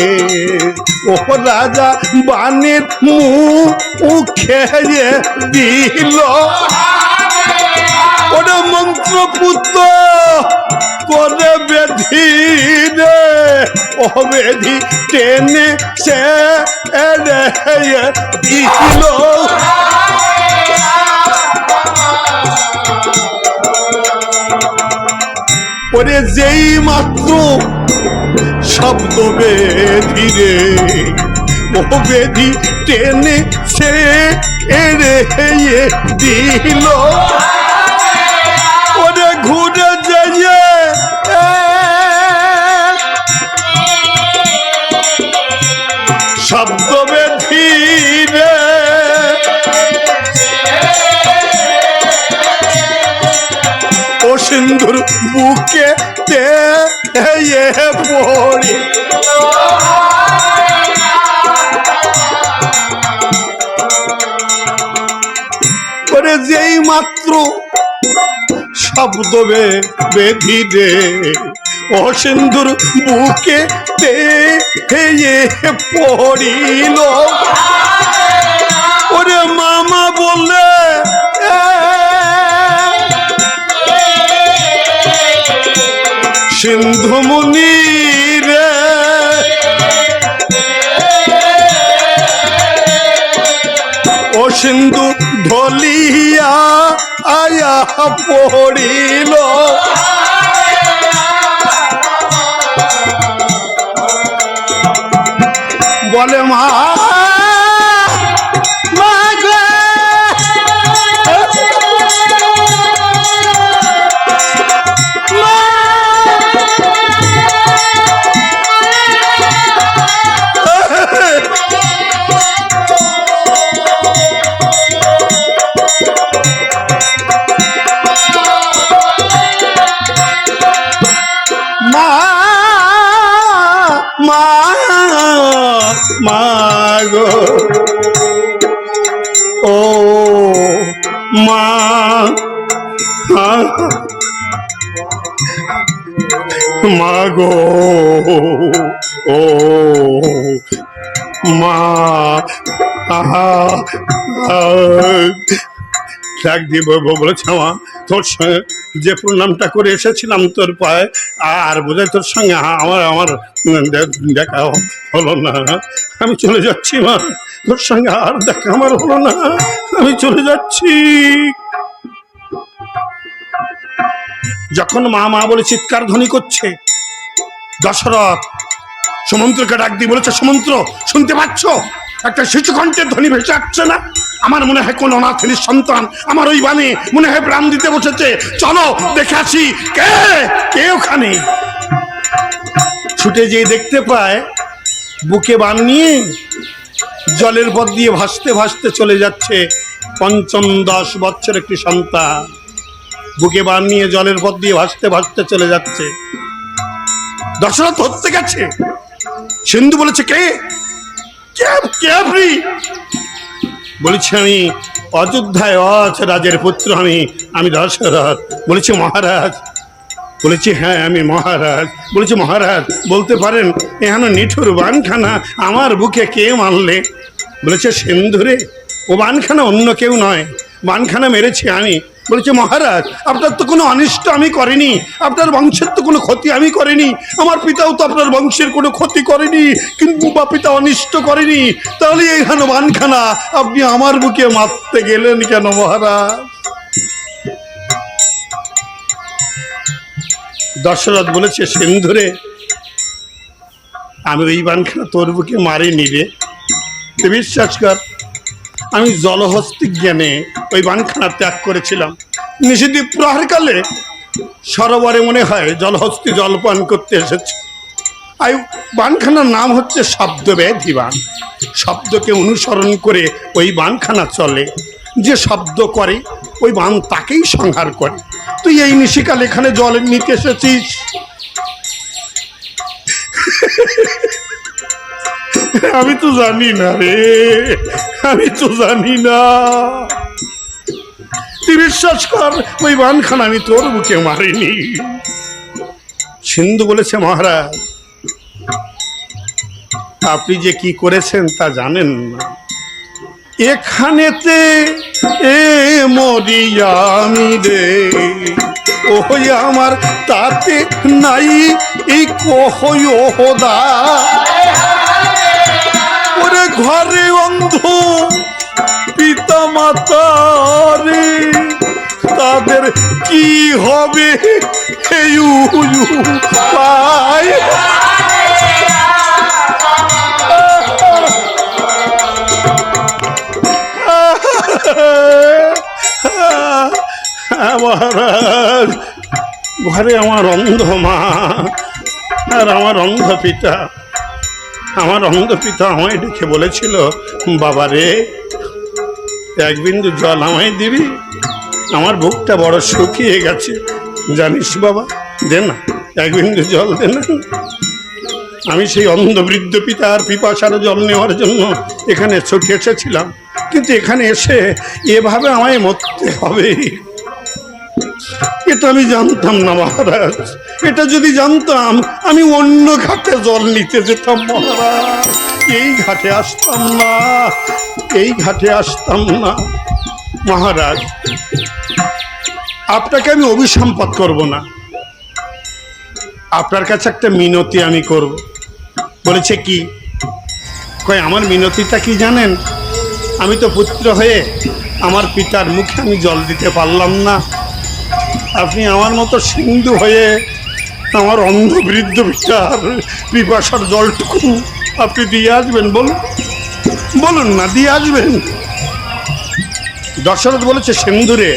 ও রাজা বানের মুখে দিল। ওটা মন্ত্র পুত্র করে বেধি রে, ও বেধি টেনে সে দিল। ওরে যেই মাত্র শব্দ বেধি রে, ও বেধি টেনে সে দিল। ওরে ঘুরে যেয়ে শব্দ বেধি রে, ও সিন্ধুর বুকে পড়ি। করে যেই মাত্র শব্দ বেধি রে, ও সিন্ধুর বুকে পড়িল। ওরে মামা বলে সিন্ধু মুনি রে ও সিন্ধু ঢলিয়া আয়া পড়িল বলে মা মাগো ও মা মাগো ও মা ডাক দিব বলেছে মা তোর সঙ্গে যে প্রণামটা করে এসেছিলাম তোর পায়ে আর বোধহয় তোর সঙ্গে আমার দেখা হলো না, আমি চলে যাচ্ছি মা, তোর সঙ্গে আর দেখা আমার হলো না, আমি চলে যাচ্ছি। যখন মা মা বলে চিৎকার ধ্বনি করছে, দশরথ সুমন্ত্রকে ডাক দিয়ে বলেছে, সুমন্ত্র শুনতে পাচ্ছ একটা শিশুকণ্ঠের ধ্বনি ভেসে আসছে না? আমার মনে হয় কোন অনাথের সন্তান আমার ওই বাণী মনে হয় প্রাণ দিতে বসেছে, চলো দেখে আসি কে কে ওখানে। ছুটে যেয়ে দেখতে পায় বুকে বান নিয়ে জলের পথ দিয়ে ভাসতে ভাসতে চলে যাচ্ছে ৫-১০ বছর একটি সন্তান, বুকে বান নিয়ে জলের পথ দিয়ে ভাসতে ভাসতে চলে যাচ্ছে। দশরথ ধরতে গেছে, সিন্ধু বলেছে কে কে আপনি? বলেছে আমি অযোধ্যায় রাজের পুত্র, আমি দশরথ। বলেছে মহারাজ? বলেছি হ্যাঁ আমি মহারাজ। বলেছে মহারাজ বলতে পারেন এখানে নিঠুর বানখানা আমার বুকে কে মারলে? বলেছে সিন্ধুরে, ও বানখানা অন্য কেউ নয়, বানখানা মেরেছি আমি। বলেছে মহারাজ আপনার তো কোনো অনিষ্ট আমি করিনি, আপনার বংশের তো কোনো ক্ষতি আমি করিনি, আমার পিতাও তো আপনার বংশের কোনো ক্ষতি করেনি, কিন্তু বা পিতা অনিষ্ট করেনি, তাহলে এই বানখানা আপনি আমার বুকে মারতে গেলেন কেন মহারাজ? দশরথ বলেছে সিন্ধুরে, আমি ওই বানখানা তোর বুকে মারিনি রে, তুই বিশ্বাস কর, আমি জলহস্তি জ্ঞানে ওই বানখানা ত্যাগ করেছিলাম। নিষিদ্ধ প্রহারকালে সরোবরে মনে হয় জলহস্তি জলপান করতে এসেছে। আর বানখানার নাম হচ্ছে শব্দব্যাধি বান, শব্দকে অনুসরণ করে ওই বানখানা চলে, যে শব্দ করে ওই বান তাকেই সংহার করে। তুই এই নিশিকাল এখানে জল নিতে এসেছিস, আমি তো জানি না রে, আমি তো জানি না, তুই বিশ্বাস কর ওই বানখানা আমি তোর বুকে মারিনি। সিন্ধু বলেছে মহারাজ আপনি যে কি করেছেন তা জানেন না, এখানেতে এ মরিয়া আমি রে, ওই আমার তাতে নাই এই কহদা, ওরে ঘরে অন্ধ পিতা মাতা রে, তাদের কি হবে এই পায়। মহারাজ ঘরে আমার অন্ধ মা আর আমার অন্ধ পিতা, আমার অন্ধ পিতা আমায় ডেকে বলেছিল, বাবা রে এক বিন্দু জল আমায় দিবি, আমার বুকটা বড় শুকিয়ে গেছে, জানিস বাবা দে না এক বিন্দু জল দে না। আমি সেই অন্ধ বৃদ্ধ পিতা আর পিপাসার জল নেওয়ার জন্য এখানে ছুটে এসেছিলাম, কিন্তু এখানে এসে এভাবে আমায় মরতে হবে এটা আমি জানতাম না মহারাজ, এটা যদি জানতাম আমি অন্য ঘাটে জল নিতে যেতাম মহারাজ, এই ঘাটে আসতাম না, এই ঘাটে আসতাম না। মহারাজ আপনাকে আমি অভিসম্পাত করব না, আপনার কাছে একটা মিনতি আমি করব। বলেছে কি? কই আমার মিনতিটা কি জানেন? আমি তো পুত্র হয়ে আমার পিতার মুখে আমি জল দিতে পারলাম না, আপনি আমার মতো সিন্ধু হয়ে আমার অন্ধ বৃদ্ধ পিতার পিপাসার জলটুকু আপনি দিয়ে আসবেন। বলুন বলুন না, দিয়ে আসবেন? দশরথ বলেছে, সিন্ধুরে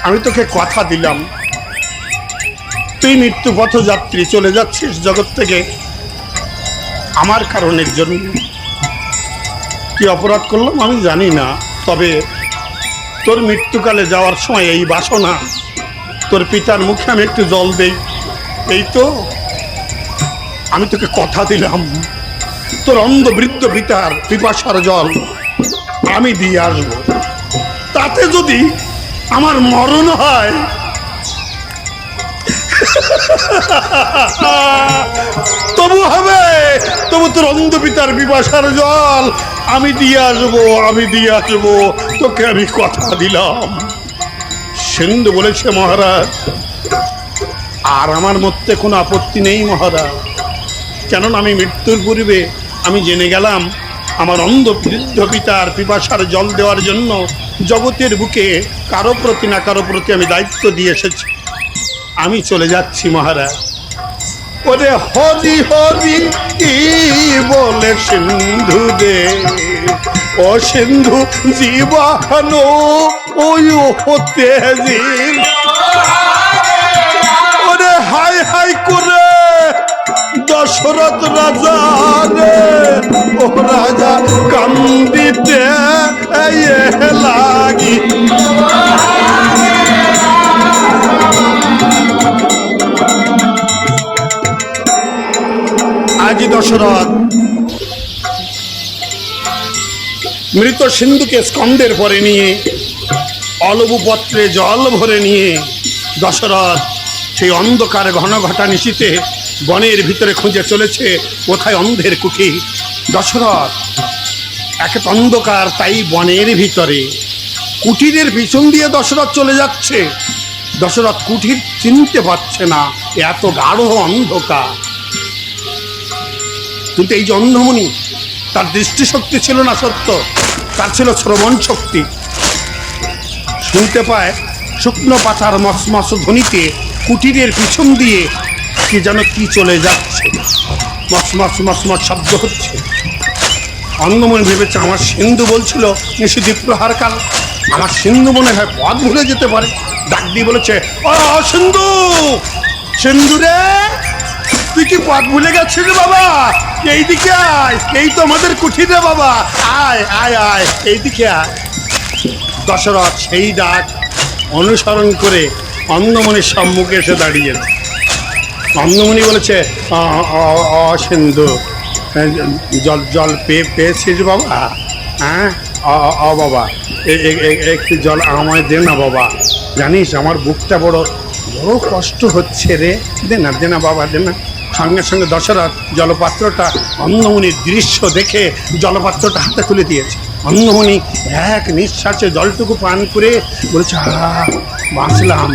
আমি তোকে কথা দিলাম, তুই মৃত্যু পথযাত্রী, চলে যাচ্ছিস জগৎ থেকে আমার কারণের জন্য। কি অপরাধ করলাম আমি জানি না, তবে তোর মৃত্যুকালে যাওয়ার সময় এই বাসনা, তোর পিতার মুখে আমি একটু জল দেই, এই তো আমি তোকে কথা দিলাম, তোর অন্ধ বৃদ্ধ পিতার পিপাসার জল আমি দিয়ে আসবো। তাতে যদি আমার মরণ হয় তবু হবে, তবু তোর অন্ধ পিতার পিপাসার জল আমি দিয়ে আসবো, আমি দিয়ে আসবো, তোকে আমি কথা দিলাম। সিন্ধু বলেছে, মহারাজ আর আমার মধ্যে কোনো আপত্তি নেই মহারাজ, কেননা আমি মৃত্যুর পূর্বে আমি জেনে গেলাম আমার অন্ধ বৃদ্ধ পিতার পিপাসার জল দেওয়ার জন্য জগতের বুকে কারো প্রতি না কারো প্রতি আমি দায়িত্ব দিয়ে এসেছি, আমি চলে যাচ্ছি মহারাজ। ওরে হরি হরি বলে সিন্ধু দে, ও সিন্ধু জীবান ওই হতে, ওরে হাই হাই করে দশরথ রাজা রে, ও রাজা কান্দিতে লাগি। আজি দশরথ মৃত সিন্ধুকে স্কন্ধের পরে নিয়ে অলবু পত্রে জল ভরে নিয়ে দশরথ সেই অন্ধকার ঘন ঘটা নিশীতে বনের ভিতরে খুঁজে চলেছে কোথায় অন্ধের কুঠি। দশরথ এক অন্ধকার, তাই বনের ভিতরে কুটিরের পিছন দিয়ে দশরথ চলে যাচ্ছে। দশরথ কুঠির চিনতে পারছে না, এত গাঢ় অন্ধকার। কিন্তু এই যে অন্ধমণি, তার দৃষ্টিশক্তি ছিল না সত্য, তার ছিল শ্রবণ শক্তি। শুনতে পায় শুকনো পাতার মসমস ধ্বনিতে কুটিরের পিছন দিয়ে কি যেন কি চলে যাচ্ছে, মসমস মসমস শব্দ হচ্ছে। অন্ধমণি ভেবেছে আমার সিন্ধু বলছিল নিশিদ্বীপ প্রহার কাল, আমার সিন্ধু মনে হয় পথ ভুলে যেতে পারে। ডাক দিয়ে বলেছে, ও সিন্ধু, সিন্ধু রে তুই কি পথ ভুলে গেছিস রে বাবা? এইদিকে আয়, এই তো আমাদের কুঠির রে বাবা, আয় আয় আয়, এইদিকে আয়। দশরথ সেই ডাক অনুসরণ করে অন্ধমণির সম্মুখে এসে দাঁড়িয়েছে। অন্ধমণি বলেছে, সিন্ধু জল জল পেয়েছিস বাবা? হ্যাঁ বাবা, একটু জল আমায় দে না বাবা, জানিস আমার বুকটা বড় বড় কষ্ট হচ্ছে রে, দে না বাবা, দে না। সঙ্গে সঙ্গে দশরথ জলপাত্রটা অন্ধমণির দৃশ্য দেখে জলপাত্রটা হাতে তুলে দিয়েছে। অন্ধমণি এক নিঃশ্বাসে জলটুকু পান করে বলেছে, বাঁচলাম,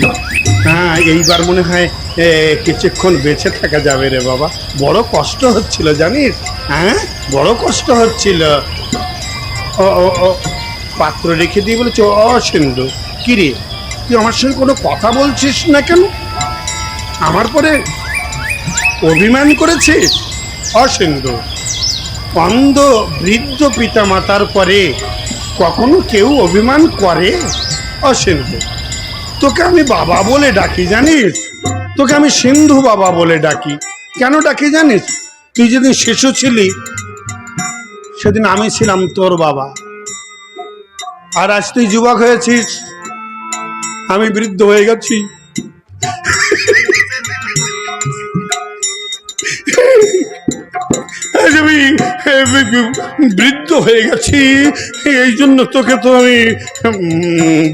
হ্যাঁ এইবার মনে হয় কিছুক্ষণ বেঁচে থাকা যাবে রে বাবা, বড় কষ্ট হচ্ছিল জানিস, হ্যাঁ বড় কষ্ট হচ্ছিল। ও পাত্র রেখে দিয়ে বলেছে, সিন্ধু কি রে, তুই আমার সঙ্গে কোনো কথা বলছিস না কেন? আমার পরে অভিমান করেছিস? সিন্ধু, অন্ধ বৃদ্ধ পিতা মাতার পরে কখনো কেউ অভিমান করে? সিন্ধু, তোকে আমি বাবা বলে ডাকি জানিস, তোকে আমি সিন্ধু বাবা বলে ডাকি। কেন ডাকি জানিস? তুই যেদিন শিশু ছিলি সেদিন আমি ছিলাম তোর বাবা, আর আজ তুই যুবক হয়েছিস, আমি বৃদ্ধ হয়ে গেছি। আমি বৃদ্ধ হয়ে গেছি, এই জন্য তোকে তো আমি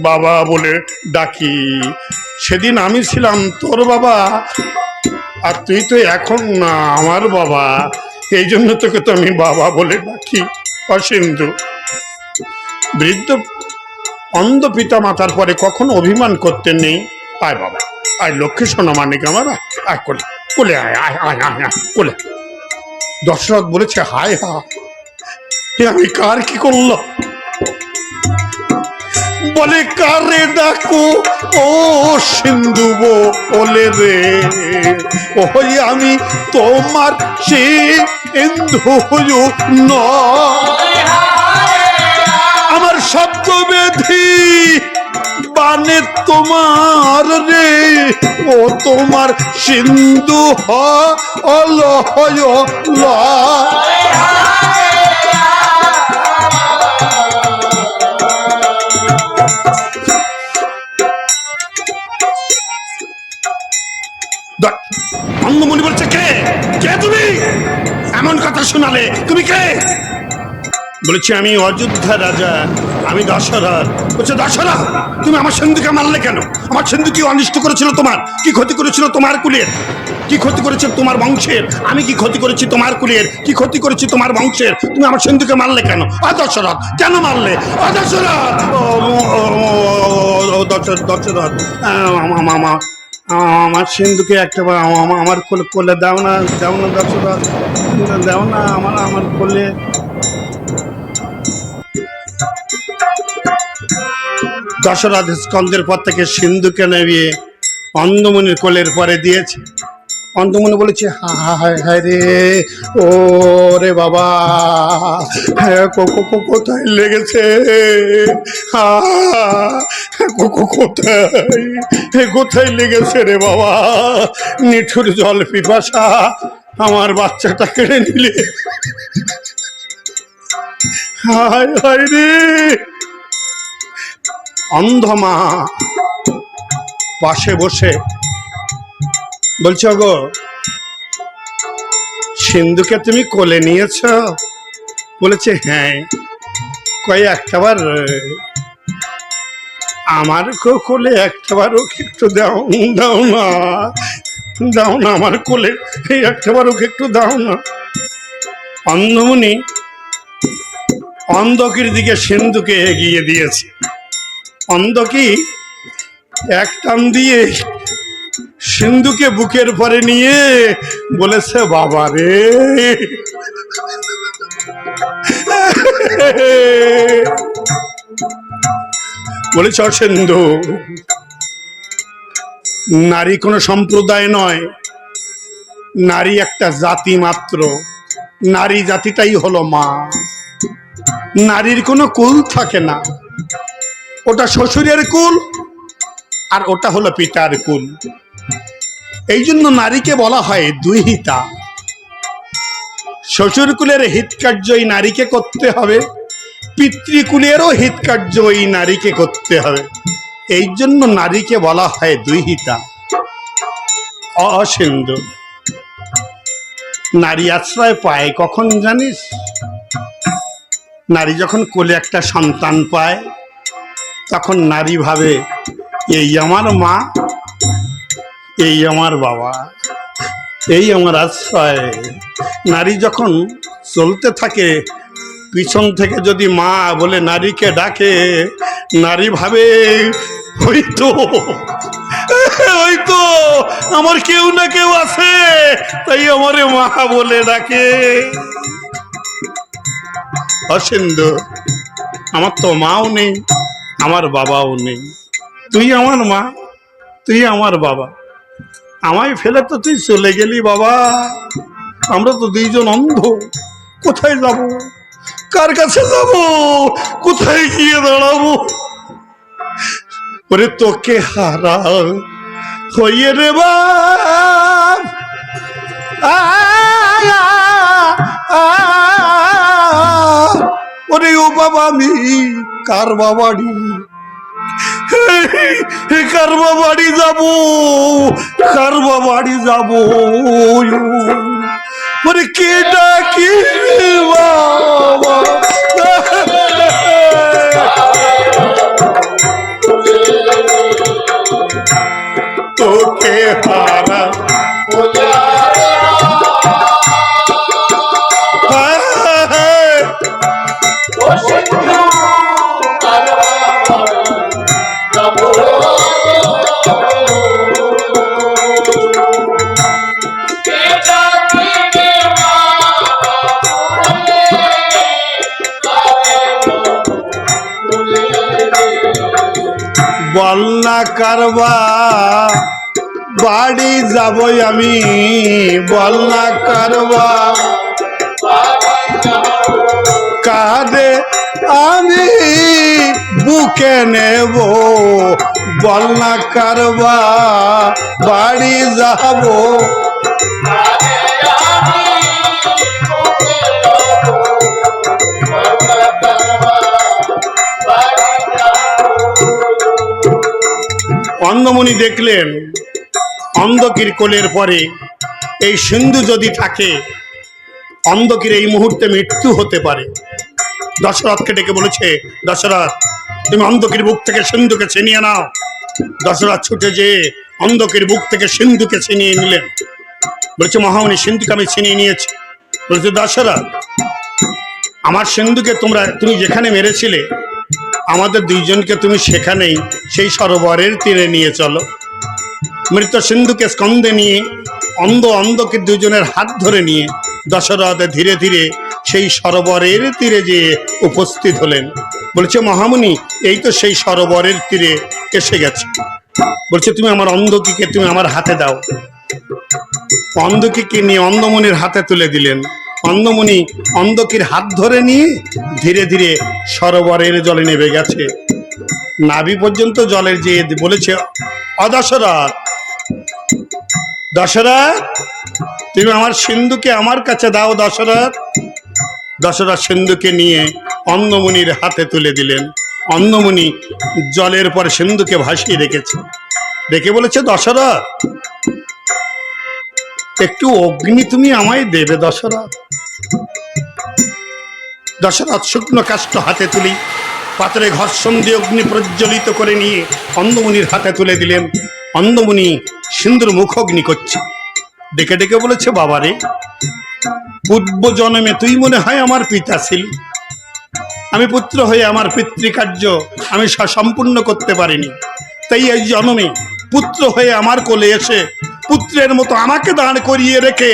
বাবা বলে ডাকি। সেদিন আমি ছিলাম তোর বাবা, আর তুই তো এখন না আমার বাবা, এই জন্য তোকে তো আমি বাবা বলে ডাকি। সিন্ধু, বৃদ্ধ অন্ধ পিতা মাতার পরে কখনো অভিমান করতে নেই, আয় বাবা, আয় লক্ষ্মী সোনা মানিক আমার, আয় কোলে, কোলে আয়, আয় আয় আয় আয় কোলে। দশরথ বলেছে, হায় হা, আমি কার কি করলাম? বলে, কারে ডাকো ও সিন্ধু বলে রে, ওই আমি তোমার সিন্ধু নয়, আমার শব্দবেধি বানে তোমার রে, ও তোমার সিন্ধু হল অন্ধমণি বলছে, কে কে তুমি? এমন কথা শোনালে, তুমি কে? বলেছি, আমি অযোধ্যা রাজা, আমি দশরথ। বলছে, দশরথ তুমি আমার সিন্ধুকে মারলে কেন? আমার সিন্ধু কি অনিষ্ট করেছিল তোমার? কি ক্ষতি করেছিল তোমার কুলের? কি ক্ষতি করেছে তোমার বংশের? আমি কি ক্ষতি করেছি তোমার কুলের? কি ক্ষতি করেছি তোমার বংশের? তুমি আমার সিন্ধুকে মারলে কেন? দশরথ কেন মারলে? দশরথ, দশরথ আমার সিন্ধুকে একটা আমার কোলে দাও না, দাও না দশরথ, দাও না আমার কোলে। দশরথ স্কন্দের পর থেকে সিন্ধুকে নেবিয়ে অন্ধমণির কোলের পরে দিয়েছে। অন্ধমণি বলেছে, হায় হায় রে, ও রে বাবা, কোথায় লেগেছে? কোথায় লেগেছে রে বাবা? নিঠুর জল পিপাসা আমার বাচ্চাটা কেড়ে নিলে, হায় হায় রে। অন্ধমা পাশে বসে বলছে, গো সিন্ধুকে তুমি কোলে নিয়েছ? বলেছে, হ্যাঁ। কয়ে, একটাবার আমার কোলে একটাবার ওকে একটু দাও, দাও না, দাও না আমার কোলে, এই একটাবার ওকে একটু দাও না। অন্ধমণি অন্ধকির দিকে সিন্ধুকে এগিয়ে দিয়েছে। অন্ধকি এক টান দিয়ে সিন্ধুকে বুকের পরে নিয়ে বলেছে, বাবা রে, বলেছ সিন্ধু, নারী কোনো সম্প্রদায় নয়, নারী একটা জাতি মাত্র। নারী জাতিটাই হলো মা। নারীর কোনো কুল থাকে না, ওটা শ্বশুরের কুল আর ওটা হলো পিতার কুল। এই জন্য নারীকে বলা হয় দুহিতা। শ্বশুর কুলের হিতকার্য এই নারীকে করতে হবে, পিতৃকুলেরও হিতকার্য এই নারীকে করতে হবে। এই জন্য নারীকে বলা হয় দুহিতা। অসিন্ধু নারী আশ্রয় পায় কখন জানিস? নারী যখন কোলে একটা সন্তান পায় তখন নারী ভাবে, এই আমার মা, এই আমার বাবা, এই আমার আশ্রয়। নারী যখন চলতে থাকে, পিছন থেকে যদি মা বলে নারীকে ডাকে, নারী ভাবে হয়তো আমার কেউ না কেউ আছে, তাই আমারে মা বলে ডাকে। অসিন্ধু, আমার তো মাও নেই, আমার বাবাও নেই, তুই আমার মা, তুই আমার বাবা। আমায় ফেলে তো তুই চলে গেলি বাবা। আমরা তো দুইজন অন্ধ, কোথায় যাব, কার কাছে যাব, কোথায় গিয়ে দাঁড়াবো? ওরে তোকে হারা হইয়ে রে বাপ, ওরে ও বাবা, আমি কার বাবাড়ি, কার বাবাড়ি যাব, কার বাবাড়ি যাব? ওরে কে ডাকি বাবা, তোকে হারা বল না কারবা বাড়ি যাবই আমি, বল না কারবা কাঁধে আমি বুকে নেব, বল না কারবা বাড়ি যাব। অন্ধমুনি দেখলেন অন্ধকির কোলের পরে এই সিন্ধু যদি থাকে, অন্ধকির এই মুহূর্তে মৃত্যু হতে পারে। দশরথকে ডেকে বলেছে, দশরথ তুমি অন্ধকির বুক থেকে সিন্ধুকে ছিনিয়ে নাও। দশরথ ছুটে যেয়ে অন্ধকির বুক থেকে সিন্ধুকে ছিনিয়ে নিলেন। বলছে, মহামুনি সিন্ধুকে আমি ছিনিয়ে নিয়েছি। বলছে, দশরথ আমার সিন্ধুকে তুমি যেখানে মেরেছিলে আমাদের দুইজনকে তুমি সেখানেই সেই সরোবরের তীরে নিয়ে চলো। মৃত সিন্ধুকে স্কন্ধে নিয়ে অন্ধকে দুজনের হাত ধরে নিয়ে দশরথ ধীরে ধীরে সেই সরোবরের তীরে যেয়ে উপস্থিত হলেন। বলছে, মহামুনি এই তো সেই সরোবরের তীরে এসে গেছে। বলছে, তুমি আমার অন্ধকিকে তুমি আমার হাতে দাও। অন্ধকিকে নিয়ে অন্ধমুনির হাতে তুলে দিলেন। অন্ধমুনি অন্ধকির হাত ধরে নিয়ে ধীরে ধীরে সরোবরের জলে নেমে গেছে। নাভি পর্যন্ত জলের যেয়ে বলেছে, অদশরথ দশরথ তুমি আমার সিন্ধুকে আমার কাছে দাও দশরথ। দশরথ সিন্ধুকে নিয়ে অন্ধমুনির হাতে তুলে দিলেন। অন্ধমুনি জলের পর সিন্ধুকে ভাসিয়ে রেখেছে। রেখে বলেছে, দশরথ একটু অগ্নি তুমি আমায় দেবে দশরথ। দশরথ শুকনো কাষ্ঠ হাতে তুলি পাত্রে ঘর্ষণ দিয়ে অগ্নি প্রজ্বলিত করে নিয়ে অন্ধমুনির হাতে তুলে দিলেন। অন্ধমুনি সিন্ধুর মুখ অগ্নি করছে। ডেকে ডেকে বলেছে, বাবারে পূর্ব জন্মে তুই মনে হয় আমার পিতা ছিলি। আমি পুত্র হয়ে আমার পিতৃকার্য আমি সম্পূর্ণ করতে পারিনি, তাই এই জন্মে পুত্র হয়ে আমার কোলে এসে পুত্রের মতো আমাকে দাঁড় করিয়ে রেখে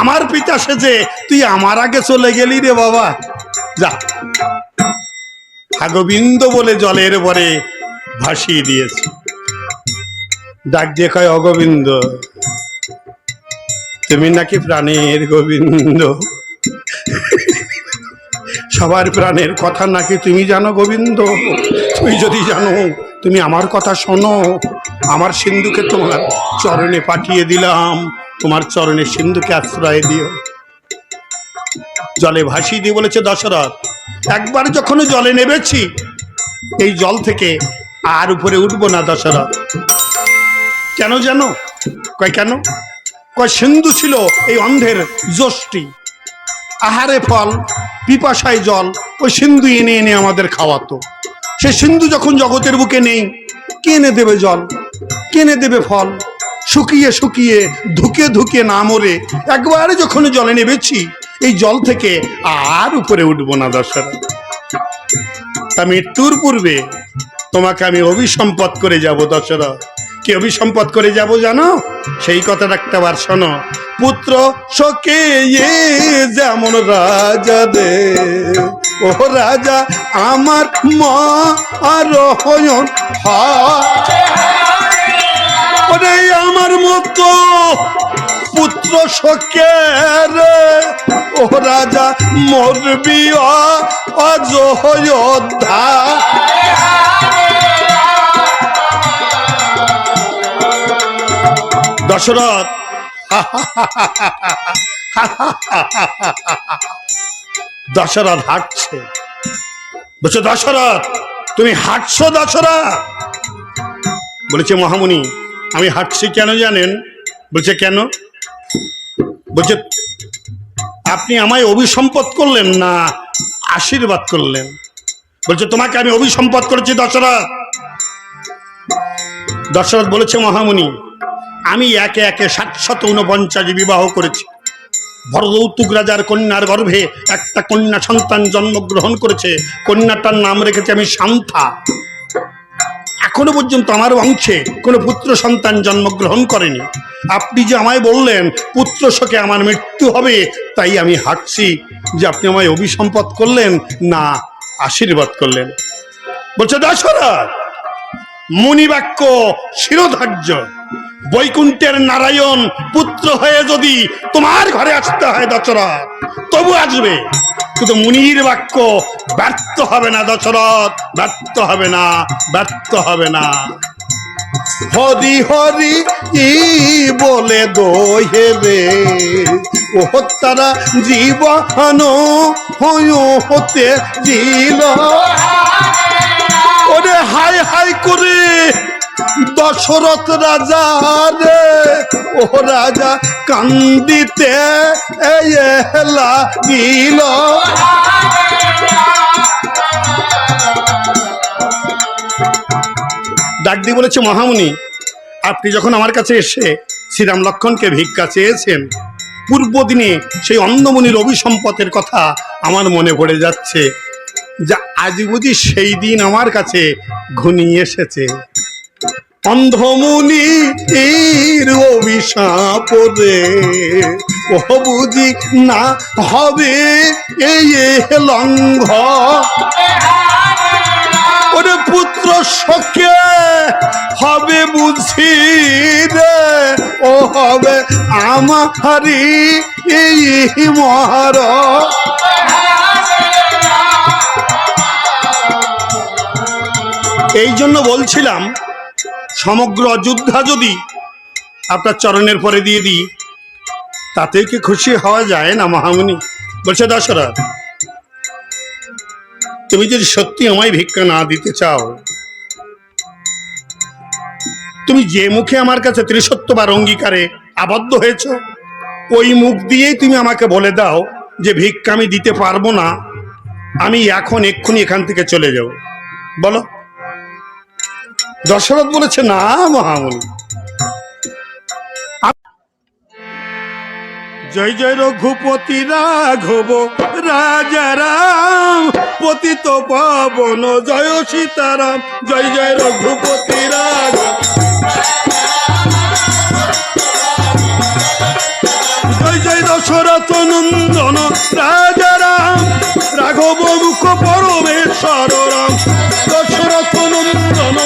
আমার পিতা সেজে তুই আমার আগে চলে গেলি রে বাবা। যা, গোবিন্দ বলে জলের পরে ভাসিয়ে দিয়েছে। ডাক দিয়ে কয়, অগোবিন্দ তুমি নাকি প্রাণের গোবিন্দ, সবার প্রাণের কথা নাকি তুমি জানো গোবিন্দ। তুমি যদি জানো তুমি আমার কথা শোনো। আমার সিন্ধুকে তোমার চরণে পাঠিয়ে দিলাম, তোমার চরণে সিন্ধুকে আশ্রয় দিও। জলে ভাসিয়ে দিয়ে বলেছে, দশরথ একবার যখন জলে নেমেছি এই জল থেকে আর উপরে উঠবো না দশরথ। কেন জানো? কয় কেন? কয় সিন্ধু ছিল এই অন্ধের যষ্টি, আহারে ফল পিপাসায় জল, ওই সিন্ধু এনে এনে আমাদের খাওয়াতো। সে সিন্ধু যখন জগতের বুকে নেই, কে এনে দেবে জল, কে এনে দেবে ফল? শুকিয়ে শুকিয়ে ধুকে ধুকে না মরে একবারে যখন জলে নেমেছি এই জল থেকে আর উপরে উঠবো না দশরথ। তা মৃত্যুর পূর্বে তোমাকে আমি অভিসম্পদ করে যাব দশরথ। কি অভিসম্পদ করে যাব জানো? সেই কথাটা একটা বার শোনো। পুত্র শোকে যেমন রাজা দে, ও রাজা আমার মা আর হয়ন ওরে আমার মতো পুত্র শোকে রে, ও রাজা মরবি অযোধ্যা। দশরথ দশরথ হাঁটছে। বলছে, দশরথ তুমি হাঁটছো দশরথ? বলেছে, মহামুনি আমি হাঁটছি কেন জানেন? বলছে, কেন? বলছে, আপনি আমায় অভিসম্পদ করলেন না আশীর্বাদ করলেন? বলছে, তোমাকে আমি অভিসম্পদ করেছি দশরথ। দশরথ বলেছে, মহামুনি আমি একে একে 749 বিবাহ করেছি। ভরযৌতুক রাজার কন্যার গর্ভে একটা কন্যা সন্তান জন্মগ্রহণ করেছে, কন্যাটার নাম রেখেছি আমি শান্তা। এখনো পর্যন্ত আমার বংশে কোনো পুত্র সন্তান জন্মগ্রহণ করেনি। আপনি যে আমায় বললেন পুত্র শোকে আমার মৃত্যু হবে, তাই আমি হাঁটছি যে আপনি আমায় অভিসম্পদ করলেন না আশীর্বাদ করলেন। বলছে দশরথ, মুনিবাক্য শিরোধার্য, বৈকুণ্ঠের নারায়ণ পুত্র হয়ে যদি তোমার ঘরে আসতে হয় দশরথ, তবু আসবে, কিন্তু মুনির বাক্য ব্যর্থ হবে না দশরথ, ব্যর্থ হবে না, ব্যর্থ হবে না। হরি হরি ই বলে দোহেবে, ও তারা জীবন হতে দিল। ওরে হাই হাই করে দশরথ রাজা রে, ও রাজা কান্দিতে লাগিল। ডাক দিয়ে বলেছে, মহামুনি, আপনি যখন আমার কাছে এসে শ্রীরাম লক্ষ্মণকে ভিক্ষা চেয়েছেন, পূর্ব দিনে সেই অন্ধমুনির অভিসম্পদের কথা আমার মনে পড়ে যাচ্ছে, যা আজ বুঝি সেই দিন আমার কাছে ঘনিয়ে এসেছে। অন্ধমুনির অভিশাপ রে, ও বুঝি না হবে এই লঙ্ঘ। ওরে পুত্র শোকে হবে বুঝি রে, ও হবে আমারি এই মহার। এই জন্য বলছিলাম, সমগ্র অযোধ্যা যদি আপনার চরণের পরে দিয়ে দিই, তাতে কি খুশি হওয়া যায় না মহামুনি? বলছে দশরথ, তুমি যদি সত্যি আমায় ভিক্ষা না দিতে চাও, তুমি যে মুখে আমার কাছে ত্রিসত্যবার অঙ্গীকারে আবদ্ধ হয়েছ, ওই মুখ দিয়েই তুমি আমাকে বলে দাও যে ভিক্ষা আমি দিতে পারবো না, আমি এখন এক্ষুনি এখান থেকে চলে যাব। বলো। দশরথ বলেছে, না মহামুনি। জয় জয় রঘুপতি রাঘব রাজা রাম, পতিত পাবন জয় সীতারাম। জয় জয় রঘুপতি রাঘব, জয় জয় দশরথ নন্দন রাজা রাম, রাঘব মুখ পরমেশ্বর রাম। দশরথ নন্দন,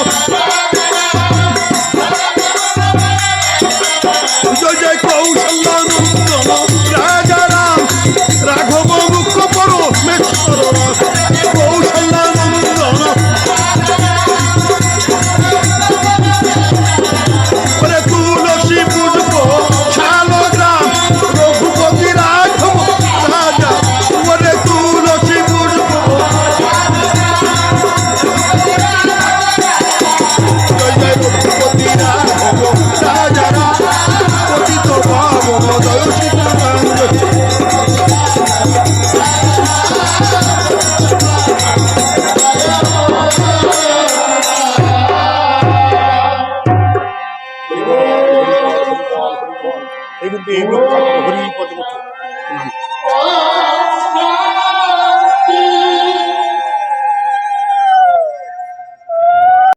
জয় জয় কৌশল্য নন্দন রাজা রাম, রাঘব মুখ পরমেশ্বর রাম। কৌশল্য নন্দন, তুলসী পুষ্প শালগ্রাম, রঘুপতি রাঘব রাজা। ওরে তুলসী পুষ্প, জয় জয় রঘুপতি রাঘব রাজা রাম, পতিত পাবন জয় সীতারাম। এই